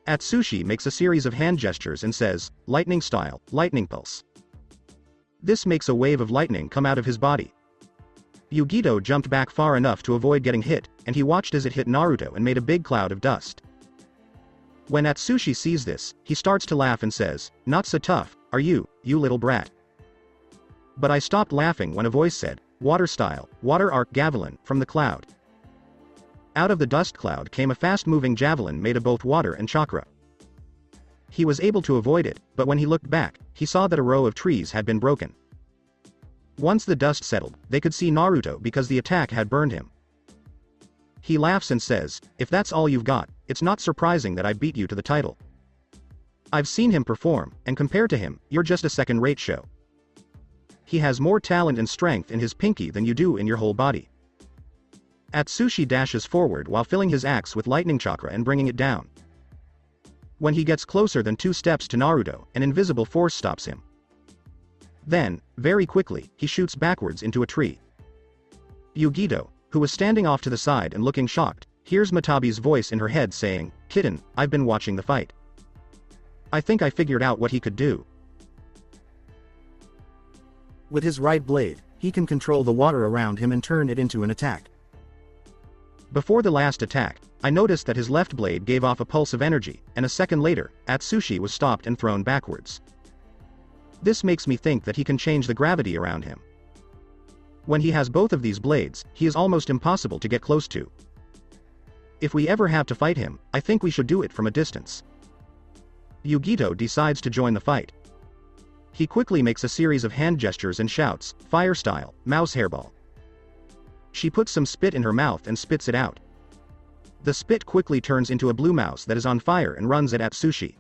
Atsushi makes a series of hand gestures and says, "Lightning style, lightning pulse." This makes a wave of lightning come out of his body. Yugito jumped back far enough to avoid getting hit, and he watched as it hit Naruto and made a big cloud of dust. When Atsushi sees this, he starts to laugh and says, "Not so tough, are you, you little brat?" But I stopped laughing when a voice said, "Water style, water arc javelin," from the cloud. Out of the dust cloud came a fast-moving javelin made of both water and chakra. He was able to avoid it, but when he looked back, he saw that a row of trees had been broken. Once the dust settled, they could see Naruto because the attack had burned him. He laughs and says, "If that's all you've got, it's not surprising that I beat you to the title. I've seen him perform, and compared to him, you're just a second-rate show. He has more talent and strength in his pinky than you do in your whole body." Atsushi dashes forward while filling his axe with lightning chakra and bringing it down. When he gets closer than 2 steps to Naruto, an invisible force stops him. Then, very quickly, he shoots backwards into a tree. Yugito, who was standing off to the side and looking shocked, hears Matabi's voice in her head saying, "Kitten, I've been watching the fight. I think I figured out what he could do." With his right blade, he can control the water around him and turn it into an attack. Before the last attack, I noticed that his left blade gave off a pulse of energy, and a second later, Atsushi was stopped and thrown backwards. This makes me think that he can change the gravity around him. When he has both of these blades, he is almost impossible to get close to. If we ever have to fight him, I think we should do it from a distance. Yugito decides to join the fight. He quickly makes a series of hand gestures and shouts, "Fire style, mouse hairball." She puts some spit in her mouth and spits it out. The spit quickly turns into a blue mouse that is on fire and runs at Atsushi.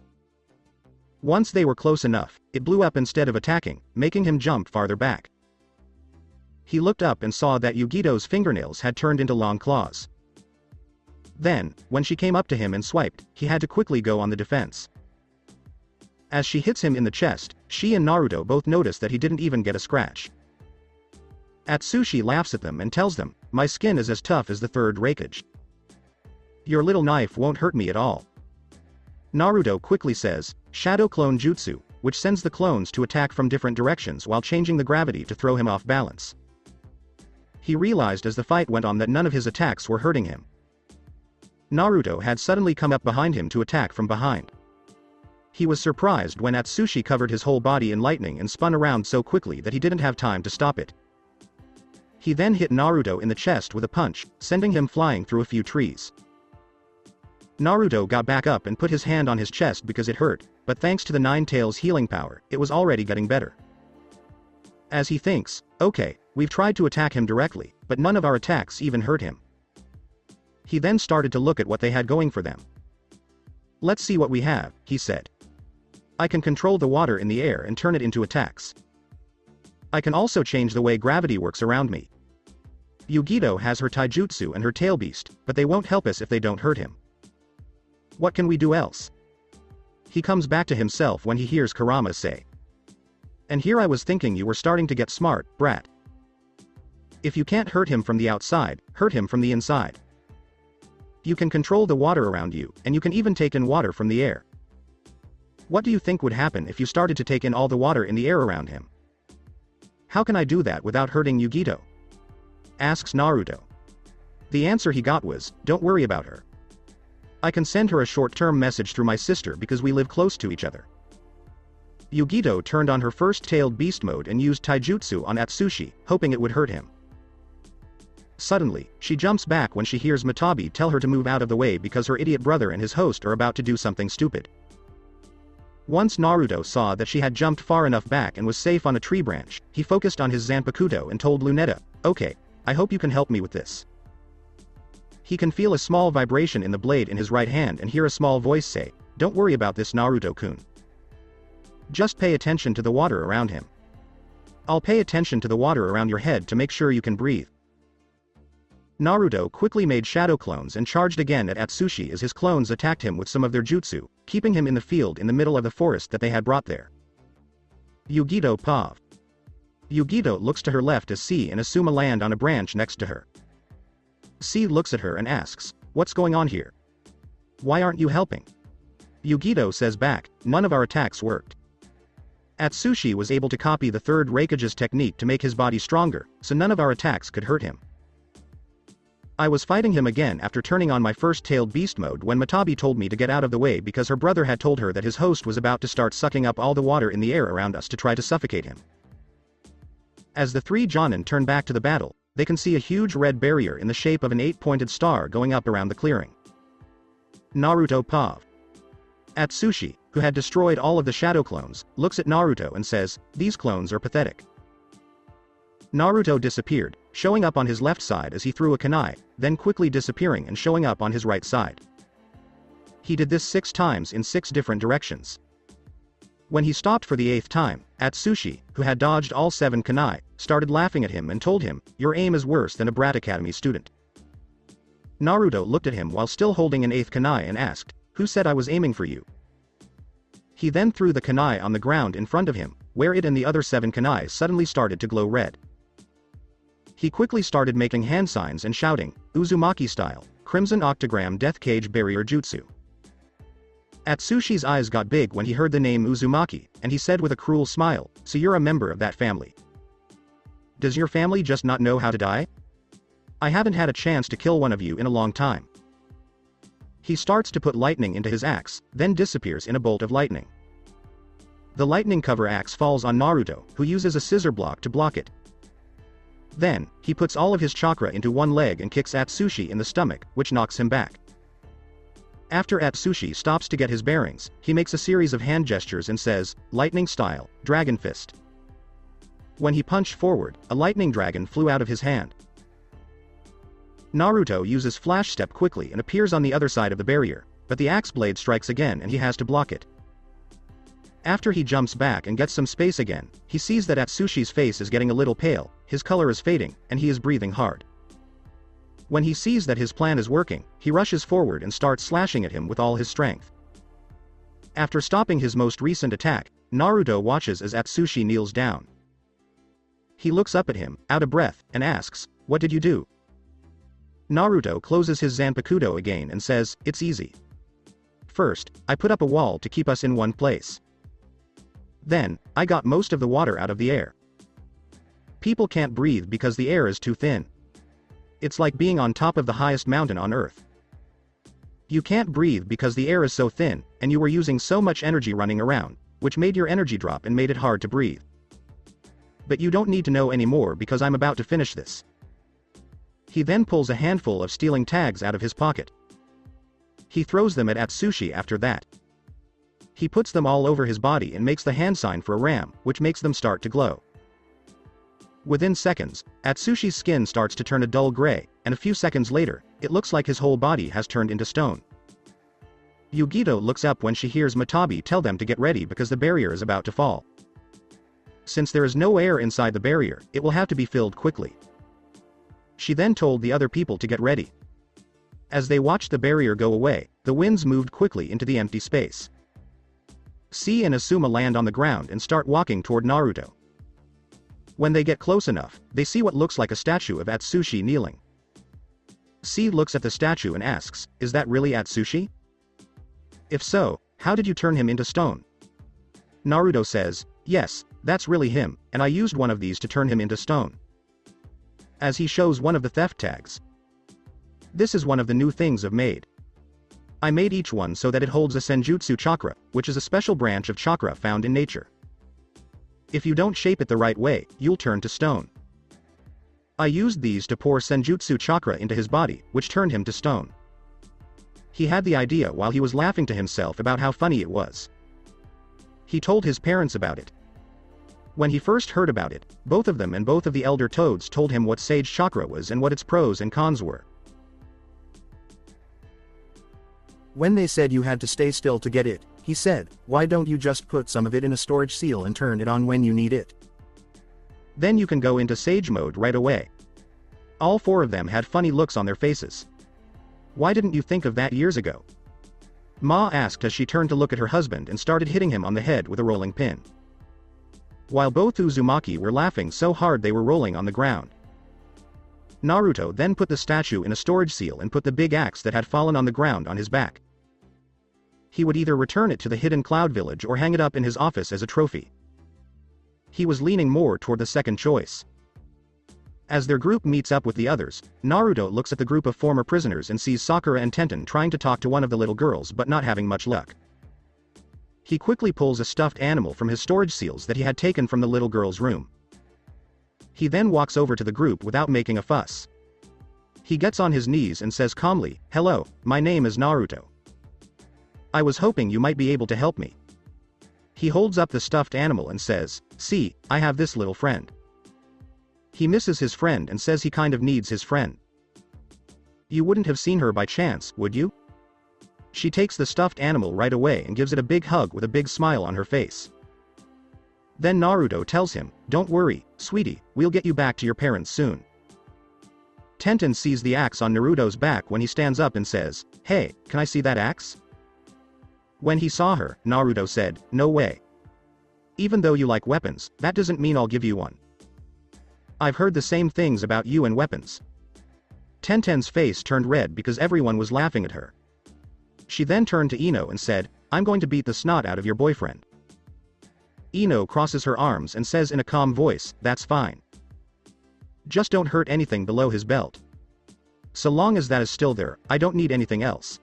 Once they were close enough, it blew up instead of attacking, making him jump farther back. He looked up and saw that Yugito's fingernails had turned into long claws. Then, when she came up to him and swiped, he had to quickly go on the defense. As she hits him in the chest, she and Naruto both notice that he didn't even get a scratch. Atsushi laughs at them and tells them, "My skin is as tough as the third Raikage. Your little knife won't hurt me at all." Naruto quickly says, "Shadow Clone Jutsu," which sends the clones to attack from different directions while changing the gravity to throw him off balance. He realized as the fight went on that none of his attacks were hurting him. Naruto had suddenly come up behind him to attack from behind. He was surprised when Atsushi covered his whole body in lightning and spun around so quickly that he didn't have time to stop it. He then hit Naruto in the chest with a punch, sending him flying through a few trees. Naruto got back up and put his hand on his chest because it hurt, but thanks to the Nine Tails healing power, it was already getting better. As he thinks, "Okay, we've tried to attack him directly, but none of our attacks even hurt him." He then started to look at what they had going for them. "Let's see what we have," he said. I can control the water in the air and turn it into attacks. I can also change the way gravity works around me. Yugito has her taijutsu and her tail beast, but they won't help us if they don't hurt him. What can we do else? He comes back to himself when he hears Kurama say. And here I was thinking you were starting to get smart, brat. If you can't hurt him from the outside, hurt him from the inside. You can control the water around you, and you can even take in water from the air. What do you think would happen if you started to take in all the water in the air around him? How can I do that without hurting Yugito? Asks Naruto. The answer he got was, don't worry about her. I can send her a short-term message through my sister because we live close to each other. Yugito turned on her first-tailed beast mode and used taijutsu on Atsushi, hoping it would hurt him. Suddenly, she jumps back when she hears Matabi tell her to move out of the way because her idiot brother and his host are about to do something stupid. Once Naruto saw that she had jumped far enough back and was safe on a tree branch, he focused on his Zanpakuto and told Lunetta, okay, I hope you can help me with this. He can feel a small vibration in the blade in his right hand and hear a small voice say, don't worry about this Naruto-kun. Just pay attention to the water around him. I'll pay attention to the water around your head to make sure you can breathe. Naruto quickly made shadow clones and charged again at Atsushi as his clones attacked him with some of their jutsu, keeping him in the field in the middle of the forest that they had brought there. Yugito Pav. Yugito looks to her left as C and Asuma land on a branch next to her. C looks at her and asks, what's going on here? Why aren't you helping? Yugito says back, none of our attacks worked. Atsushi was able to copy the third Raikage's technique to make his body stronger, so none of our attacks could hurt him. I was fighting him again after turning on my first-tailed beast mode when Matabi told me to get out of the way because her brother had told her that his host was about to start sucking up all the water in the air around us to try to suffocate him. As the three Jonin turn back to the battle, they can see a huge red barrier in the shape of an 8-pointed star going up around the clearing. Naruto Pav. Atsushi, who had destroyed all of the shadow clones, looks at Naruto and says, these clones are pathetic. Naruto disappeared, showing up on his left side as he threw a kunai, then quickly disappearing and showing up on his right side. He did this 6 times in 6 different directions. When he stopped for the 8th time, Atsushi, who had dodged all 7 kunai, started laughing at him and told him, your aim is worse than a Brat Academy student. Naruto looked at him while still holding an 8th kunai and asked, who said I was aiming for you? He then threw the kunai on the ground in front of him, where it and the other 7 kunai suddenly started to glow red. He quickly started making hand signs and shouting, Uzumaki style, Crimson Octagram Death Cage Barrier Jutsu. Atsushi's eyes got big when he heard the name Uzumaki, and he said with a cruel smile, so you're a member of that family. Does your family just not know how to die? I haven't had a chance to kill one of you in a long time. He starts to put lightning into his axe, then disappears in a bolt of lightning. The lightning cover axe falls on Naruto, who uses a scissor block to block it. Then, he puts all of his chakra into one leg and kicks Atsushi in the stomach, which knocks him back. After Atsushi stops to get his bearings, he makes a series of hand gestures and says, lightning style, dragon fist. When he punched forward, a lightning dragon flew out of his hand. Naruto uses flash step quickly and appears on the other side of the barrier, but the axe blade strikes again and he has to block it. After he jumps back and gets some space again, he sees that Atsushi's face is getting a little pale, his color is fading, and he is breathing hard. When he sees that his plan is working, he rushes forward and starts slashing at him with all his strength. After stopping his most recent attack, Naruto watches as Atsushi kneels down. He looks up at him, out of breath, and asks, what did you do? Naruto closes his Zanpakuto again and says, it's easy. First, I put up a wall to keep us in one place. Then, I got most of the water out of the air. People can't breathe because the air is too thin. It's like being on top of the highest mountain on Earth. You can't breathe because the air is so thin, and you were using so much energy running around, which made your energy drop and made it hard to breathe. But you don't need to know anymore because I'm about to finish this. He then pulls a handful of stealing tags out of his pocket. He throws them at Atsushi after that. He puts them all over his body and makes the hand sign for a ram, which makes them start to glow. Within seconds, Atsushi's skin starts to turn a dull gray, and a few seconds later, it looks like his whole body has turned into stone. Yugito looks up when she hears Matabi tell them to get ready because the barrier is about to fall. Since there is no air inside the barrier, it will have to be filled quickly. She then told the other people to get ready. As they watched the barrier go away, the winds moved quickly into the empty space. C and Asuma land on the ground and start walking toward Naruto. When they get close enough, they see what looks like a statue of Atsushi kneeling. C looks at the statue and asks, "Is that really Atsushi? If so, how did you turn him into stone?" Naruto says, "Yes, that's really him, and I used one of these to turn him into stone." As he shows one of the theft tags. "This is one of the new things I've made. I made each one so that it holds a senjutsu chakra, which is a special branch of chakra found in nature. If you don't shape it the right way, you'll turn to stone. I used these to pour senjutsu chakra into his body, which turned him to stone." He had the idea while he was laughing to himself about how funny it was. He told his parents about it. When he first heard about it, both of them and both of the elder toads told him what sage chakra was and what its pros and cons were. When they said you had to stay still to get it, he said, "Why don't you just put some of it in a storage seal and turn it on when you need it? Then you can go into sage mode right away." All four of them had funny looks on their faces. "Why didn't you think of that years ago?" Ma asked as she turned to look at her husband and started hitting him on the head with a rolling pin. While both Uzumaki were laughing so hard they were rolling on the ground. Naruto then put the statue in a storage seal and put the big axe that had fallen on the ground on his back. He would either return it to the hidden cloud village or hang it up in his office as a trophy. He was leaning more toward the second choice. As their group meets up with the others, Naruto looks at the group of former prisoners and sees Sakura and Tenten trying to talk to one of the little girls but not having much luck. He quickly pulls a stuffed animal from his storage seals that he had taken from the little girl's room. He then walks over to the group without making a fuss. He gets on his knees and says calmly, "Hello, my name is Naruto. I was hoping you might be able to help me." He holds up the stuffed animal and says, "See, I have this little friend." He misses his friend and says he kind of needs his friend. "You wouldn't have seen her by chance, would you?" She takes the stuffed animal right away and gives it a big hug with a big smile on her face. Then Naruto tells him, "Don't worry, sweetie, we'll get you back to your parents soon." Tenten sees the axe on Naruto's back when he stands up and says, "Hey, can I see that axe?" When he saw her, Naruto said, "No way. Even though you like weapons, that doesn't mean I'll give you one. I've heard the same things about you and weapons." Tenten's face turned red because everyone was laughing at her. She then turned to Ino and said, "I'm going to beat the snot out of your boyfriend." Ino crosses her arms and says in a calm voice, "That's fine. Just don't hurt anything below his belt. So long as that is still there, I don't need anything else."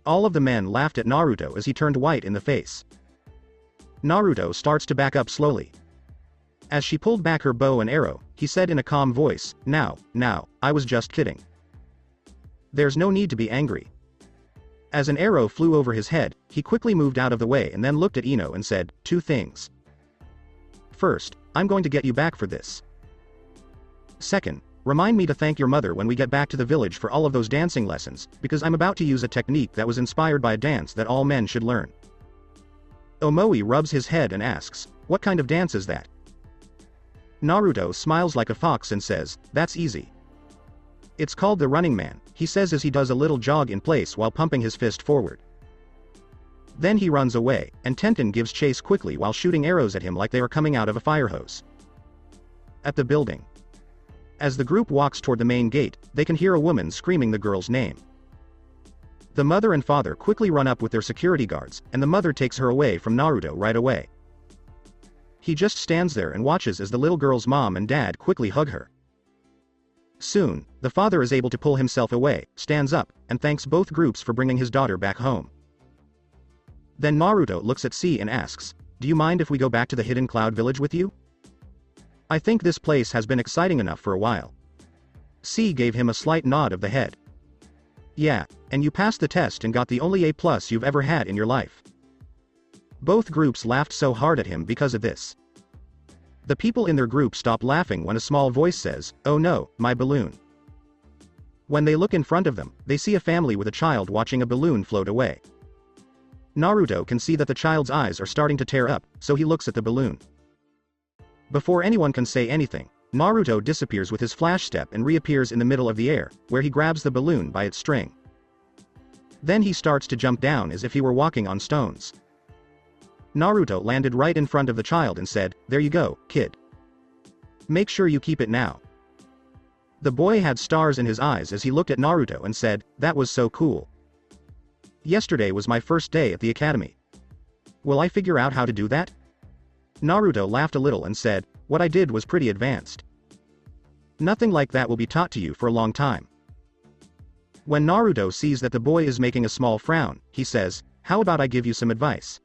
All of the men laughed at Naruto as he turned white in the face. Naruto starts to back up slowly. As she pulled back her bow and arrow, he said in a calm voice, Now, I was just kidding. There's no need to be angry." As an arrow flew over his head, he quickly moved out of the way and then looked at Ino and said, "Two things. First, I'm going to get you back for this. Second, remind me to thank your mother when we get back to the village for all of those dancing lessons, because I'm about to use a technique that was inspired by a dance that all men should learn." Omoi rubs his head and asks, "What kind of dance is that?" Naruto smiles like a fox and says, "That's easy. It's called the running man," he says as he does a little jog in place while pumping his fist forward. Then he runs away, and Tenten gives chase quickly while shooting arrows at him like they are coming out of a fire hose. At the building. As the group walks toward the main gate, they can hear a woman screaming the girl's name. The mother and father quickly run up with their security guards, and the mother takes her away from Naruto right away. He just stands there and watches as the little girl's mom and dad quickly hug her. Soon, the father is able to pull himself away, stands up, and thanks both groups for bringing his daughter back home. Then Naruto looks at C and asks, "Do you mind if we go back to the Hidden Cloud Village with you? I think this place has been exciting enough for a while." C gave him a slight nod of the head. "Yeah, and you passed the test and got the only A+ you've ever had in your life." Both groups laughed so hard at him because of this. The people in their group stop laughing when a small voice says, "Oh no, my balloon." When they look in front of them, they see a family with a child watching a balloon float away. Naruto can see that the child's eyes are starting to tear up, so he looks at the balloon. Before anyone can say anything, Naruto disappears with his flash step and reappears in the middle of the air, where he grabs the balloon by its string. Then he starts to jump down as if he were walking on stones. Naruto landed right in front of the child and said, "There you go, kid. Make sure you keep it now." The boy had stars in his eyes as he looked at Naruto and said, "That was so cool. Yesterday was my first day at the academy. Will I figure out how to do that?" Naruto laughed a little and said, "What I did was pretty advanced. Nothing like that will be taught to you for a long time." When Naruto sees that the boy is making a small frown, he says, "How about I give you some advice?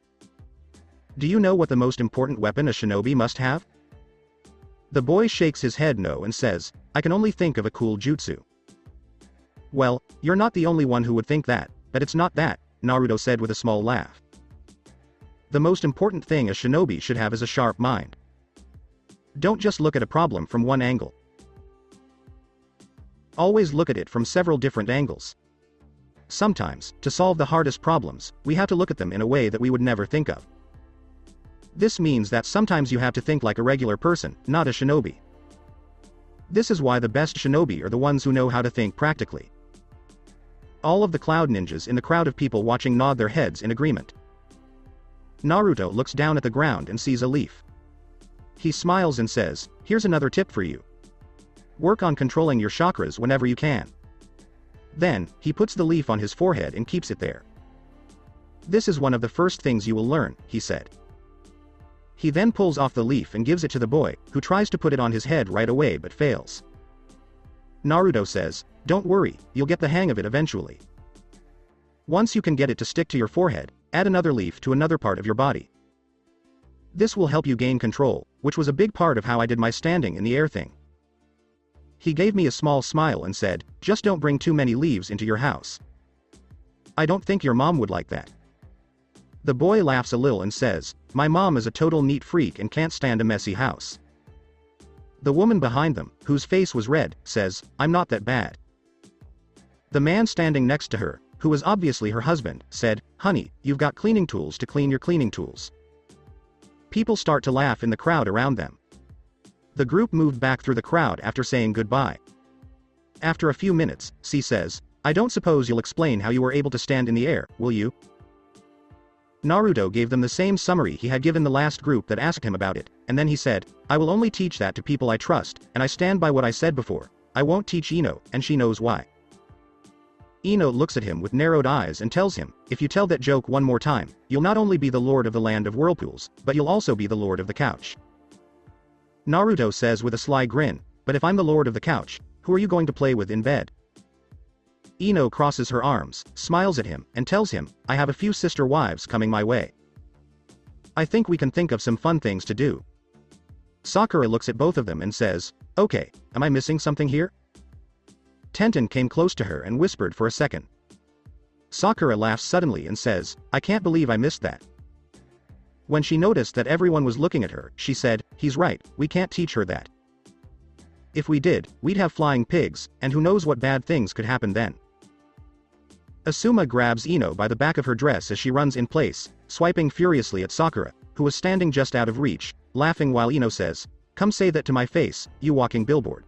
Do you know what the most important weapon a shinobi must have?" The boy shakes his head no and says, "I can only think of a cool jutsu." "Well, you're not the only one who would think that, but it's not that," Naruto said with a small laugh. "The most important thing a shinobi should have is a sharp mind. Don't just look at a problem from one angle. Always look at it from several different angles. Sometimes, to solve the hardest problems, we have to look at them in a way that we would never think of. This means that sometimes you have to think like a regular person, not a shinobi. This is why the best shinobi are the ones who know how to think practically." All of the cloud ninjas in the crowd of people watching nod their heads in agreement. Naruto looks down at the ground and sees a leaf. He smiles and says, "Here's another tip for you. Work on controlling your chakras whenever you can." Then, he puts the leaf on his forehead and keeps it there. "This is one of the first things you will learn," he said. He then pulls off the leaf and gives it to the boy, who tries to put it on his head right away but fails. Naruto says, "Don't worry, you'll get the hang of it eventually. Once you can get it to stick to your forehead, add another leaf to another part of your body. This will help you gain control, which was a big part of how I did my standing in the air thing." He gave me a small smile and said, "Just don't bring too many leaves into your house. I don't think your mom would like that." The boy laughs a little and says, "My mom is a total neat freak and can't stand a messy house." The woman behind them, whose face was red, says, "I'm not that bad." The man standing next to her, who was obviously her husband, said, "Honey, you've got cleaning tools to clean your cleaning tools." People start to laugh in the crowd around them. The group moved back through the crowd after saying goodbye. After a few minutes, C says, "I don't suppose you'll explain how you were able to stand in the air, will you?" Naruto gave them the same summary he had given the last group that asked him about it, and then he said, "I will only teach that to people I trust, and I stand by what I said before. I won't teach Ino, and she knows why." Ino looks at him with narrowed eyes and tells him, "If you tell that joke one more time, you'll not only be the lord of the land of whirlpools, but you'll also be the lord of the couch." Naruto says with a sly grin, "But if I'm the lord of the couch, who are you going to play with in bed?" Ino crosses her arms, smiles at him, and tells him, "I have a few sister wives coming my way. I think we can think of some fun things to do." Sakura looks at both of them and says, "Okay, am I missing something here?" Tenten came close to her and whispered for a second. Sakura laughs suddenly and says, "I can't believe I missed that." When she noticed that everyone was looking at her, she said, "He's right, we can't teach her that. If we did, we'd have flying pigs, and who knows what bad things could happen then." Asuma grabs Ino by the back of her dress as she runs in place, swiping furiously at Sakura, who was standing just out of reach, laughing while Ino says, "Come say that to my face, you walking billboard."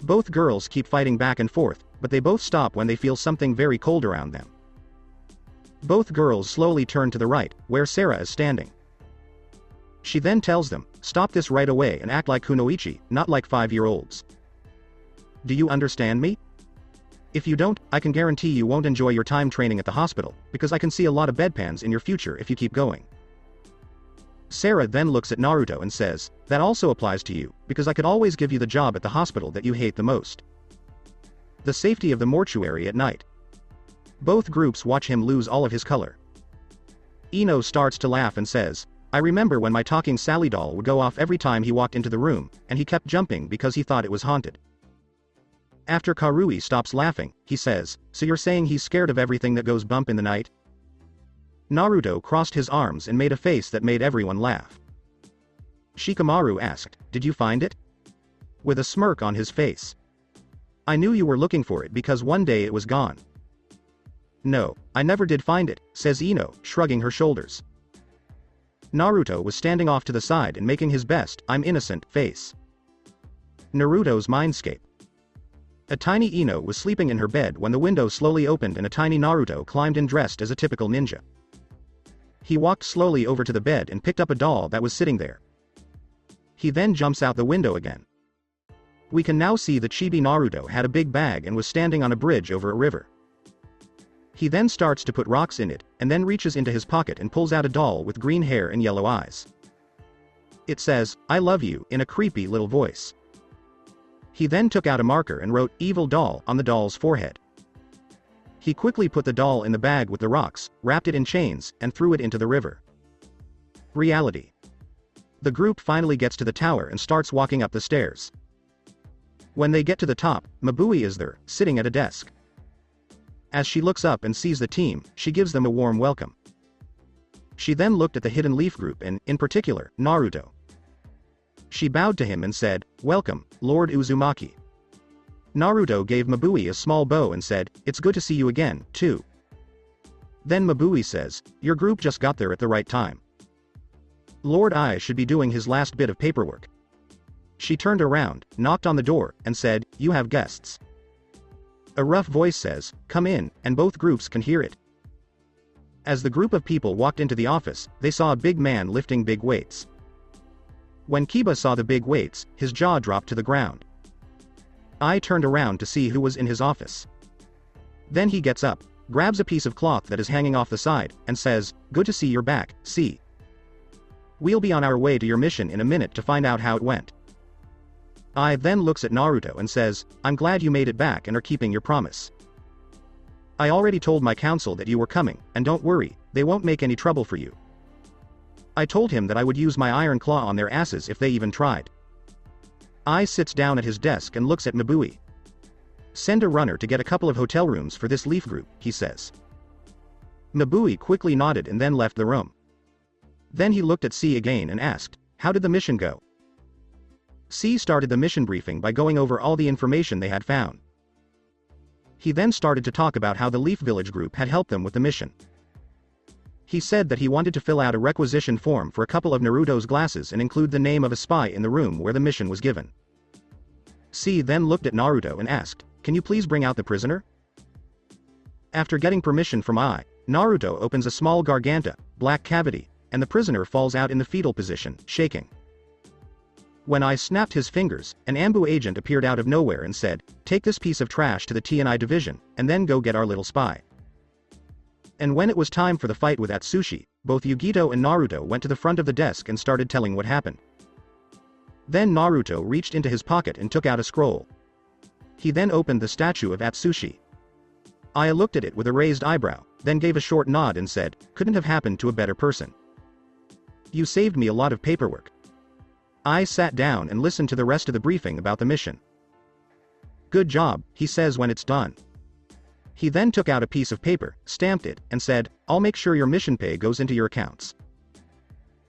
Both girls keep fighting back and forth, but they both stop when they feel something very cold around them. Both girls slowly turn to the right, where Sarah is standing. She then tells them, "Stop this right away and act like kunoichi, not like 5-year-olds. Do you understand me? If you don't, I can guarantee you won't enjoy your time training at the hospital, because I can see a lot of bedpans in your future if you keep going." Sarah then looks at Naruto and says, "That also applies to you, because I could always give you the job at the hospital that you hate the most. The safety of the mortuary at night." Both groups watch him lose all of his color. Ino starts to laugh and says, "I remember when my talking Sally doll would go off every time he walked into the room, and he kept jumping because he thought it was haunted." After Karui stops laughing, he says, "So you're saying he's scared of everything that goes bump in the night?" Naruto crossed his arms and made a face that made everyone laugh. Shikamaru asked, "Did you find it?" with a smirk on his face. I knew you were looking for it because one day it was gone. No, I never did find it, says Ino, shrugging her shoulders. Naruto was standing off to the side and making his best "I'm innocent" face. Naruto's mindscape. A tiny Ino was sleeping in her bed when the window slowly opened and a tiny Naruto climbed in dressed as a typical ninja. He walked slowly over to the bed and picked up a doll that was sitting there. He then jumps out the window again. We can now see that Chibi Naruto had a big bag and was standing on a bridge over a river. He then starts to put rocks in it, and then reaches into his pocket and pulls out a doll with green hair and yellow eyes. It says, "I love you," in a creepy little voice. He then took out a marker and wrote "Evil Doll" on the doll's forehead. He quickly put the doll in the bag with the rocks, wrapped it in chains, and threw it into the river. Reality. The group finally gets to the tower and starts walking up the stairs. When they get to the top, Mabui is there, sitting at a desk. As she looks up and sees the team, she gives them a warm welcome. She then looked at the Hidden Leaf group and, in particular, Naruto. She bowed to him and said, "Welcome, Lord Uzumaki." Naruto gave Mabui a small bow and said, "It's good to see you again, too." Then Mabui says, "Your group just got there at the right time. Lord I should be doing his last bit of paperwork." She turned around, knocked on the door, and said, "You have guests." A rough voice says, "Come in," and both groups can hear it. As the group of people walked into the office, they saw a big man lifting big weights. When Kiba saw the big weights, his jaw dropped to the ground. I turned around to see who was in his office. Then he gets up, grabs a piece of cloth that is hanging off the side, and says, "Good to see you're back, see. We'll be on our way to your mission in a minute to find out how it went." I then looks at Naruto and says, "I'm glad you made it back and are keeping your promise. I already told my council that you were coming, and don't worry, they won't make any trouble for you. I told him that I would use my iron claw on their asses if they even tried." I sits down at his desk and looks at Mabui. "Send a runner to get a couple of hotel rooms for this leaf group," he says. Mabui quickly nodded and then left the room. Then he looked at C again and asked, "How did the mission go?" C started the mission briefing by going over all the information they had found. He then started to talk about how the Leaf Village group had helped them with the mission. He said that he wanted to fill out a requisition form for a couple of Naruto's glasses and include the name of a spy in the room where the mission was given. C then looked at Naruto and asked, "Can you please bring out the prisoner?" After getting permission from I, Naruto opens a small garganta, black cavity, and the prisoner falls out in the fetal position, shaking. When I snapped his fingers, an Ambu agent appeared out of nowhere and said, "Take this piece of trash to the T&I division, and then go get our little spy." And when it was time for the fight with Atsushi, both Yugito and Naruto went to the front of the desk and started telling what happened. Then Naruto reached into his pocket and took out a scroll. He then opened the statue of Atsushi. I looked at it with a raised eyebrow, then gave a short nod and said, "Couldn't have happened to a better person. You saved me a lot of paperwork." I sat down and listened to the rest of the briefing about the mission. "Good job," he says when it's done. He then took out a piece of paper, stamped it, and said, "I'll make sure your mission pay goes into your accounts."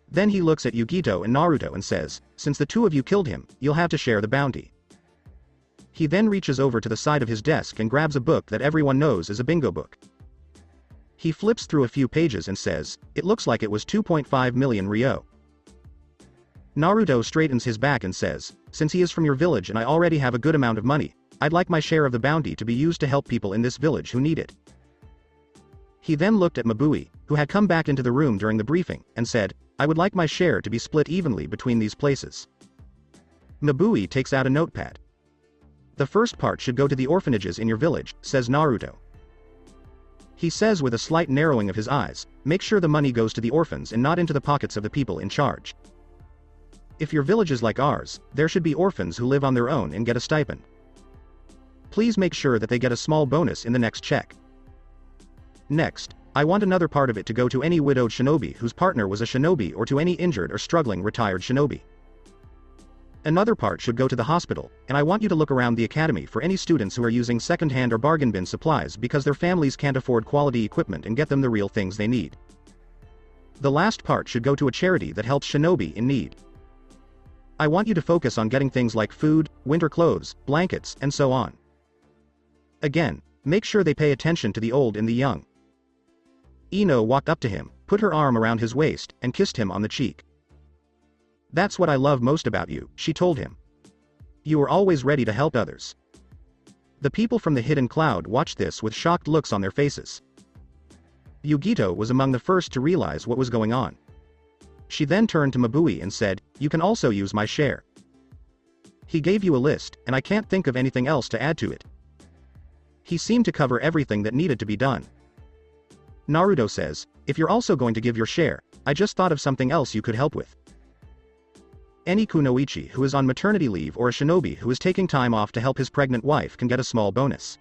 Then he looks at Yugito and Naruto and says, "Since the two of you killed him, you'll have to share the bounty." He then reaches over to the side of his desk and grabs a book that everyone knows is a bingo book. He flips through a few pages and says, "It looks like it was 2.5 million ryo." Naruto straightens his back and says, "Since he is from your village and I already have a good amount of money, I'd like my share of the bounty to be used to help people in this village who need it." He then looked at Mabui, who had come back into the room during the briefing, and said, "I would like my share to be split evenly between these places." Mabui takes out a notepad. "The first part should go to the orphanages in your village," says Naruto. He says with a slight narrowing of his eyes, "Make sure the money goes to the orphans and not into the pockets of the people in charge. If your village is like ours, there should be orphans who live on their own and get a stipend. Please make sure that they get a small bonus in the next check. Next, I want another part of it to go to any widowed shinobi whose partner was a shinobi or to any injured or struggling retired shinobi. Another part should go to the hospital, and I want you to look around the academy for any students who are using second-hand or bargain bin supplies because their families can't afford quality equipment and get them the real things they need. The last part should go to a charity that helps shinobi in need. I want you to focus on getting things like food, winter clothes, blankets, and so on. Again, make sure they pay attention to the old and the young. Ino walked up to him, put her arm around his waist, and kissed him on the cheek. That's what I love most about you, she told him. You are always ready to help others. The people from the hidden cloud watched this with shocked looks on their faces. Yugito was among the first to realize what was going on. She then turned to Mabui and said, "You can also use my share. He gave you a list, and I can't think of anything else to add to it. He seemed to cover everything that needed to be done." Naruto says, "If you're also going to give your share, I just thought of something else you could help with. Any kunoichi who is on maternity leave or a shinobi who is taking time off to help his pregnant wife can get a small bonus."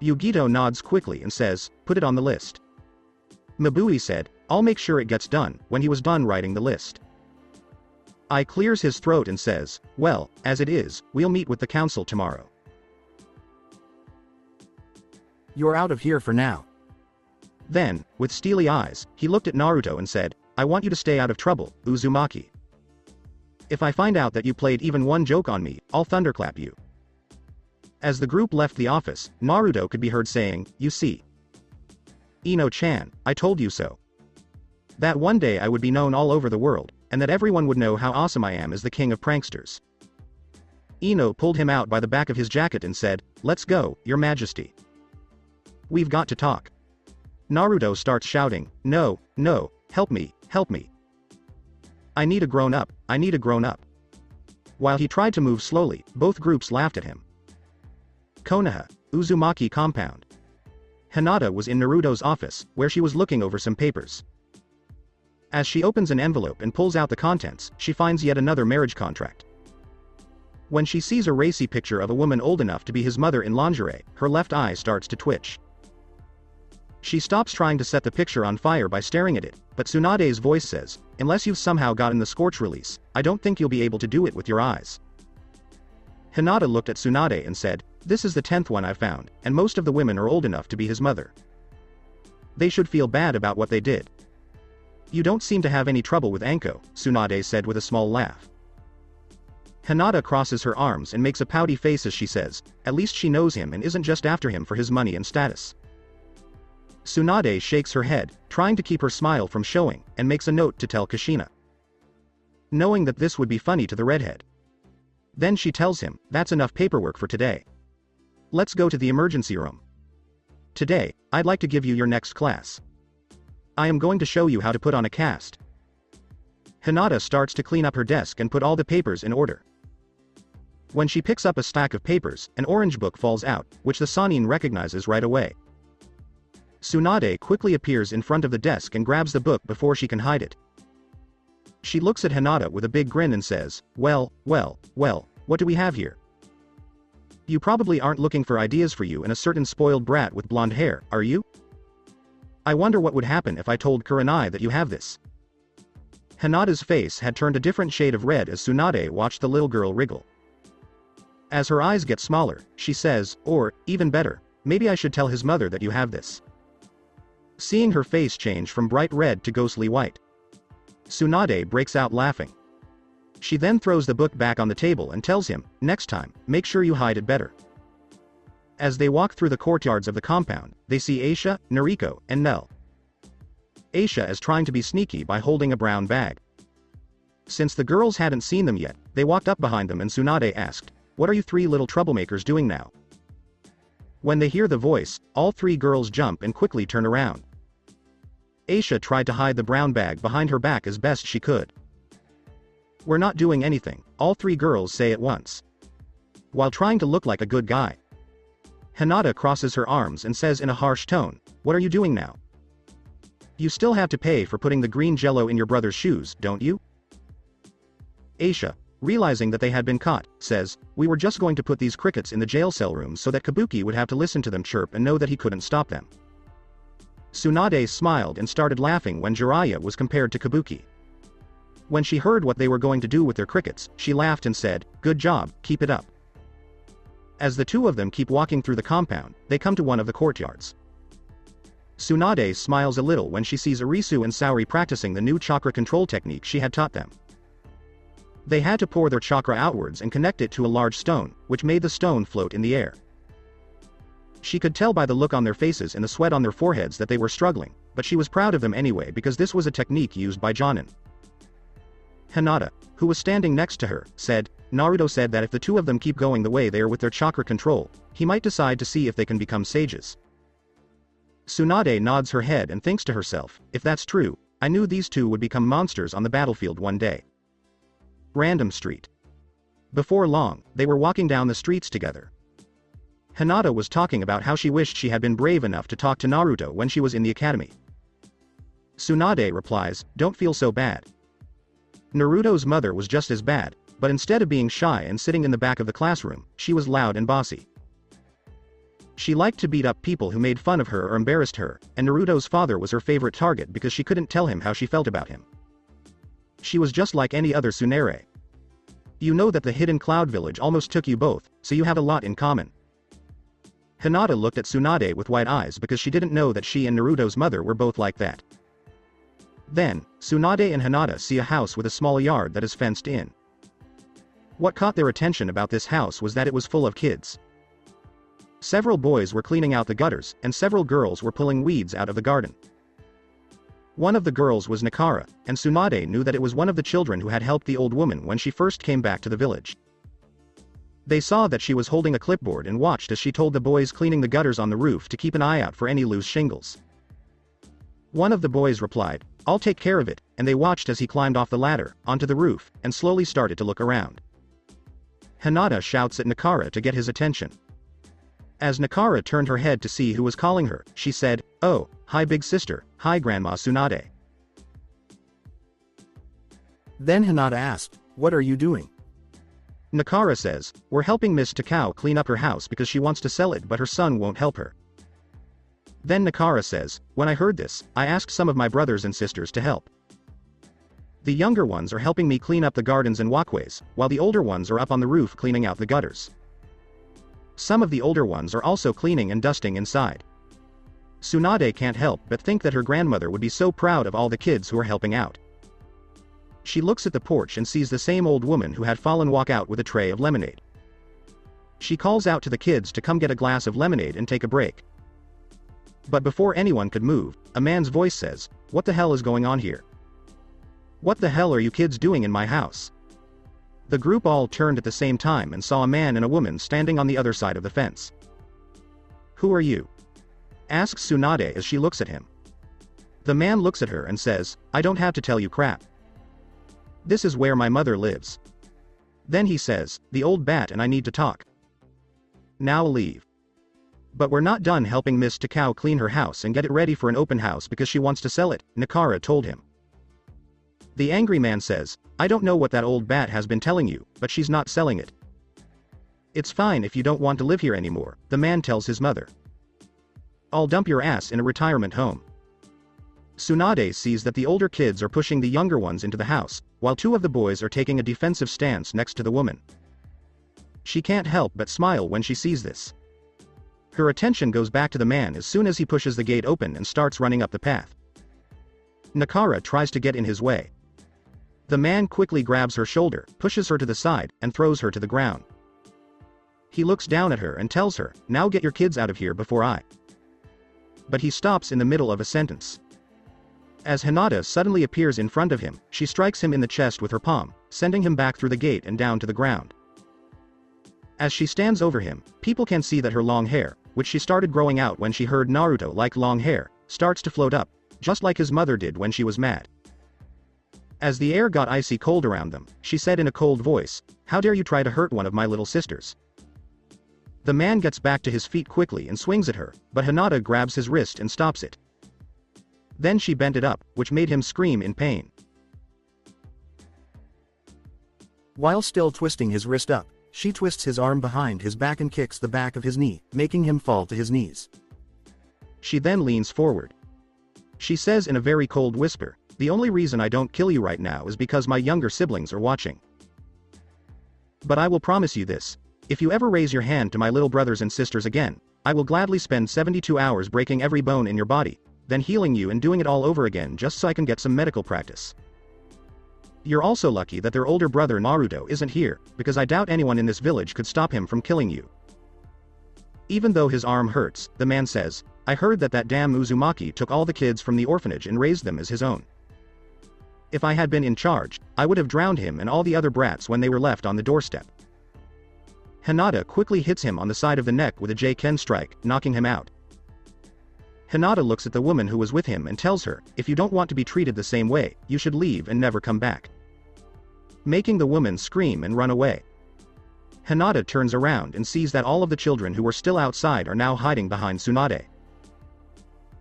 Yugito nods quickly and says, "Put it on the list." Mabui said, "I'll make sure it gets done," when he was done writing the list. I clears his throat and says, "Well, as it is, we'll meet with the council tomorrow." You're out of here for now. Then, with steely eyes, he looked at Naruto and said, "I want you to stay out of trouble, Uzumaki. If I find out that you played even one joke on me, I'll thunderclap you." As the group left the office, Naruto could be heard saying, "You see. Ino-chan, I told you so. That one day I would be known all over the world, and that everyone would know how awesome I am as the king of pranksters." Ino pulled him out by the back of his jacket and said, "Let's go, your majesty. We've got to talk." Naruto starts shouting, "No, no, help me, help me. I need a grown-up, I need a grown-up." While he tried to move slowly, both groups laughed at him. Konoha, Uzumaki compound. Hinata was in Naruto's office, where she was looking over some papers. As she opens an envelope and pulls out the contents, she finds yet another marriage contract. When she sees a racy picture of a woman old enough to be his mother in lingerie, her left eye starts to twitch. She stops trying to set the picture on fire by staring at it, but Tsunade's voice says, "Unless you've somehow gotten the scorch release, I don't think you'll be able to do it with your eyes." Hinata looked at Tsunade and said, "This is the 10th one I've found, and most of the women are old enough to be his mother. They should feel bad about what they did." "You don't seem to have any trouble with Anko," Tsunade said with a small laugh. Hinata crosses her arms and makes a pouty face as she says, "At least she knows him and isn't just after him for his money and status." Tsunade shakes her head, trying to keep her smile from showing, and makes a note to tell Kushina, knowing that this would be funny to the redhead. Then she tells him, "That's enough paperwork for today. Let's go to the emergency room. Today, I'd like to give you your next class. I am going to show you how to put on a cast." Hinata starts to clean up her desk and put all the papers in order. When she picks up a stack of papers, an orange book falls out, which the Sannin recognizes right away. Tsunade quickly appears in front of the desk and grabs the book before she can hide it. She looks at Hinata with a big grin and says, well, what do we have here? You probably aren't looking for ideas for you and a certain spoiled brat with blonde hair, are you? I wonder what would happen if I told Kurenai that you have this." Hinata's face had turned a different shade of red as Tsunade watched the little girl wriggle. As her eyes get smaller, she says, "Or, even better, maybe I should tell his mother that you have this." Seeing her face change from bright red to ghostly white, Tsunade breaks out laughing. She then throws the book back on the table and tells him, "Next time, make sure you hide it better." As they walk through the courtyards of the compound, they see Aisha, Nariko, and Nell. Aisha is trying to be sneaky by holding a brown bag. Since the girls hadn't seen them yet, they walked up behind them and Tsunade asked, "What are you three little troublemakers doing now?" When they hear the voice, all three girls jump and quickly turn around. Aisha tried to hide the brown bag behind her back as best she could. "We're not doing anything," all three girls say at once, while trying to look like a good guy. Hinata crosses her arms and says in a harsh tone, "What are you doing now? You still have to pay for putting the green jello in your brother's shoes, don't you?" Aisha, realizing that they had been caught, says, "We were just going to put these crickets in the jail cell room so that Kabuki would have to listen to them chirp and know that he couldn't stop them." Tsunade smiled and started laughing when Jiraiya was compared to Kabuki. When she heard what they were going to do with their crickets, she laughed and said, "Good job, keep it up." As the two of them keep walking through the compound, they come to one of the courtyards. Tsunade smiles a little when she sees Arisu and Saori practicing the new chakra control technique she had taught them. They had to pour their chakra outwards and connect it to a large stone, which made the stone float in the air. She could tell by the look on their faces and the sweat on their foreheads that they were struggling, but she was proud of them anyway because this was a technique used by Jonin. Hinata, who was standing next to her, said, Naruto said that if the two of them keep going the way they are with their chakra control, he might decide to see if they can become sages. Tsunade nods her head and thinks to herself, if that's true, I knew these two would become monsters on the battlefield one day. Random street. Before long, they were walking down the streets together. Hinata was talking about how she wished she had been brave enough to talk to Naruto when she was in the academy. Tsunade replies, don't feel so bad. Naruto's mother was just as bad, but instead of being shy and sitting in the back of the classroom, she was loud and bossy. She liked to beat up people who made fun of her or embarrassed her, and Naruto's father was her favorite target because she couldn't tell him how she felt about him. She was just like any other tsundere. You know that the hidden cloud village almost took you both, so you have a lot in common. Hinata looked at Tsunade with wide eyes because she didn't know that she and Naruto's mother were both like that. Then, Tsunade and Hinata see a house with a small yard that is fenced in. What caught their attention about this house was that it was full of kids. Several boys were cleaning out the gutters, and several girls were pulling weeds out of the garden. One of the girls was Nakara, and Tsunade knew that it was one of the children who had helped the old woman when she first came back to the village. They saw that she was holding a clipboard and watched as she told the boys cleaning the gutters on the roof to keep an eye out for any loose shingles. One of the boys replied, I'll take care of it, and they watched as he climbed off the ladder, onto the roof, and slowly started to look around. Hinata shouts at Nakara to get his attention. As Nakara turned her head to see who was calling her, she said, oh, hi big sister, hi Grandma Tsunade. Then Hinata asked, what are you doing? Nakara says, we're helping Miss Takao clean up her house because she wants to sell it but her son won't help her. Then Nakara says, when I heard this, I asked some of my brothers and sisters to help. The younger ones are helping me clean up the gardens and walkways, while the older ones are up on the roof cleaning out the gutters. Some of the older ones are also cleaning and dusting inside. Tsunade can't help but think that her grandmother would be so proud of all the kids who are helping out. She looks at the porch and sees the same old woman who had fallen walk out with a tray of lemonade. She calls out to the kids to come get a glass of lemonade and take a break. But before anyone could move, a man's voice says, what the hell is going on here? What the hell are you kids doing in my house? The group all turned at the same time and saw a man and a woman standing on the other side of the fence. Who are you? Asks Tsunade as she looks at him. The man looks at her and says, I don't have to tell you crap. This is where my mother lives. Then he says, the old bat and I need to talk. Now leave. But we're not done helping Miss Takao clean her house and get it ready for an open house because she wants to sell it, Nakara told him. The angry man says, I don't know what that old bat has been telling you, but she's not selling it. It's fine if you don't want to live here anymore, the man tells his mother. I'll dump your ass in a retirement home. Tsunade sees that the older kids are pushing the younger ones into the house, while two of the boys are taking a defensive stance next to the woman. She can't help but smile when she sees this. Her attention goes back to the man as soon as he pushes the gate open and starts running up the path. Nakara tries to get in his way. The man quickly grabs her shoulder, pushes her to the side, and throws her to the ground. He looks down at her and tells her, now get your kids out of here before I. But he stops in the middle of a sentence. As Hinata suddenly appears in front of him, she strikes him in the chest with her palm, sending him back through the gate and down to the ground. As she stands over him, people can see that her long hair, which she started growing out when she heard Naruto liked long hair, starts to float up, just like his mother did when she was mad. As the air got icy cold around them, she said in a cold voice, how dare you try to hurt one of my little sisters? The man gets back to his feet quickly and swings at her, but Hinata grabs his wrist and stops it. Then she bent it up, which made him scream in pain. While still twisting his wrist up, she twists his arm behind his back and kicks the back of his knee, making him fall to his knees. She then leans forward. She says in a very cold whisper, the only reason I don't kill you right now is because my younger siblings are watching. But I will promise you this, if you ever raise your hand to my little brothers and sisters again, I will gladly spend 72 hours breaking every bone in your body, then healing you and doing it all over again just so I can get some medical practice. You're also lucky that their older brother Naruto isn't here, because I doubt anyone in this village could stop him from killing you. Even though his arm hurts, the man says, I heard that damn Uzumaki took all the kids from the orphanage and raised them as his own. If I had been in charge, I would have drowned him and all the other brats when they were left on the doorstep. Hinata quickly hits him on the side of the neck with a J-Ken strike, knocking him out. Hinata looks at the woman who was with him and tells her, if you don't want to be treated the same way, you should leave and never come back. Making the woman scream and run away. Hinata turns around and sees that all of the children who were still outside are now hiding behind Tsunade.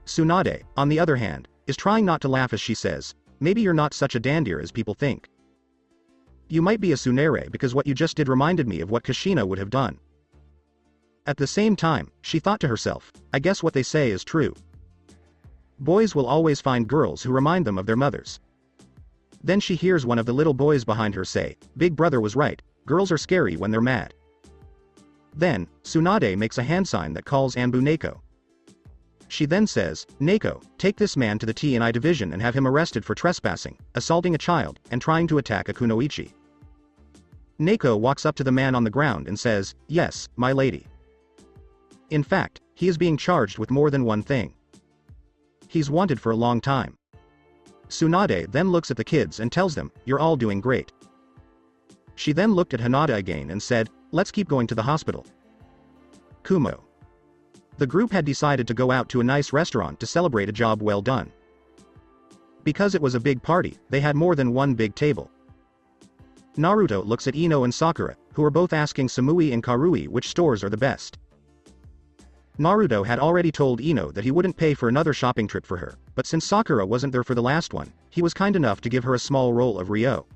Tsunade, on the other hand, is trying not to laugh as she says, maybe you're not such a dandier as people think. You might be a Tsunere because what you just did reminded me of what Kushina would have done. At the same time, she thought to herself, I guess what they say is true. Boys will always find girls who remind them of their mothers. Then she hears one of the little boys behind her say, Big brother was right, girls are scary when they're mad. Then, Tsunade makes a hand sign that calls Anbu Neko. She then says, Neko, take this man to the T&I division and have him arrested for trespassing, assaulting a child, and trying to attack a kunoichi. Neko walks up to the man on the ground and says, yes, my lady. In fact, he is being charged with more than one thing. He's wanted for a long time. Tsunade then looks at the kids and tells them, you're all doing great. She then looked at Hinata again and said, let's keep going to the hospital. Kumo. The group had decided to go out to a nice restaurant to celebrate a job well done. Because it was a big party, they had more than one big table. Naruto looks at Ino and Sakura, who are both asking Samui and Karui which stores are the best. Naruto had already told Ino that he wouldn't pay for another shopping trip for her, but since Sakura wasn't there for the last one, he was kind enough to give her a small roll of Ryo.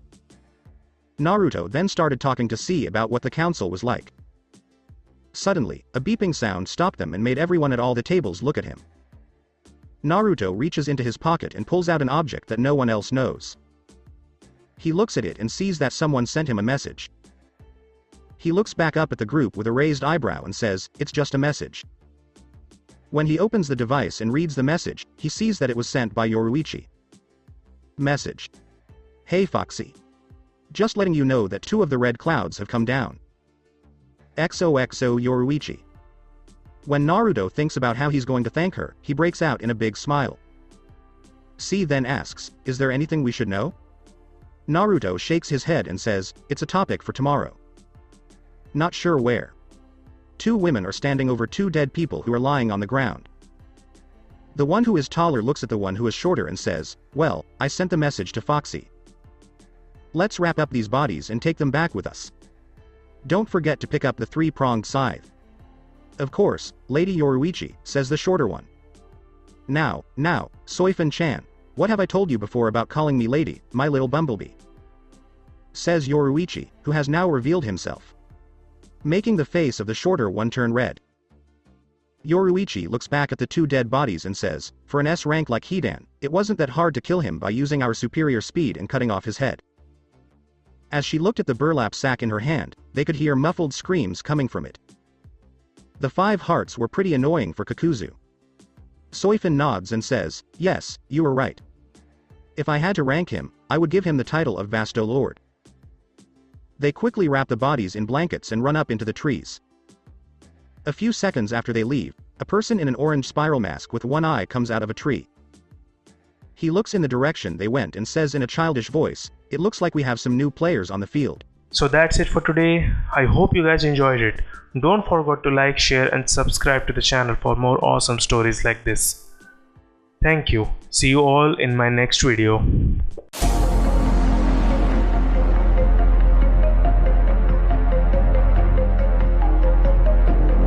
Naruto then started talking to C about what the council was like. Suddenly, a beeping sound stopped them and made everyone at all the tables look at him. Naruto reaches into his pocket and pulls out an object that no one else knows. He looks at it and sees that someone sent him a message. He looks back up at the group with a raised eyebrow and says, it's just a message. When he opens the device and reads the message, he sees that it was sent by Yoruichi. Message. Hey Foxy. Just letting you know that 2 of the red clouds have come down. XOXO Yoruichi. When Naruto thinks about how he's going to thank her, he breaks out in a big smile. C then asks, is there anything we should know? Naruto shakes his head and says, it's a topic for tomorrow. Not sure where. 2 women are standing over 2 dead people who are lying on the ground. The one who is taller looks at the one who is shorter and says, well, I sent the message to Foxy. Let's wrap up these bodies and take them back with us. Don't forget to pick up the 3-pronged scythe. Of course, Lady Yoruichi, says the shorter one. Now, Soifun-chan, what have I told you before about calling me lady, my little bumblebee? Says Yoruichi, who has now revealed himself. Making the face of the shorter one turn red. Yoruichi looks back at the 2 dead bodies and says, for an S rank like Hidan, it wasn't that hard to kill him by using our superior speed and cutting off his head. As she looked at the burlap sack in her hand, they could hear muffled screams coming from it. The 5 hearts were pretty annoying for Kakuzu. Soifun nods and says, yes, you were right. If I had to rank him, I would give him the title of Vasto Lord. They quickly wrap the bodies in blankets and run up into the trees. A few seconds after they leave, a person in an orange spiral mask with one eye comes out of a tree. He looks in the direction they went and says in a childish voice, it looks like we have some new players on the field. So that's it for today. I hope you guys enjoyed it. Don't forget to like, share and subscribe to the channel for more awesome stories like this. Thank you. See you all in my next video.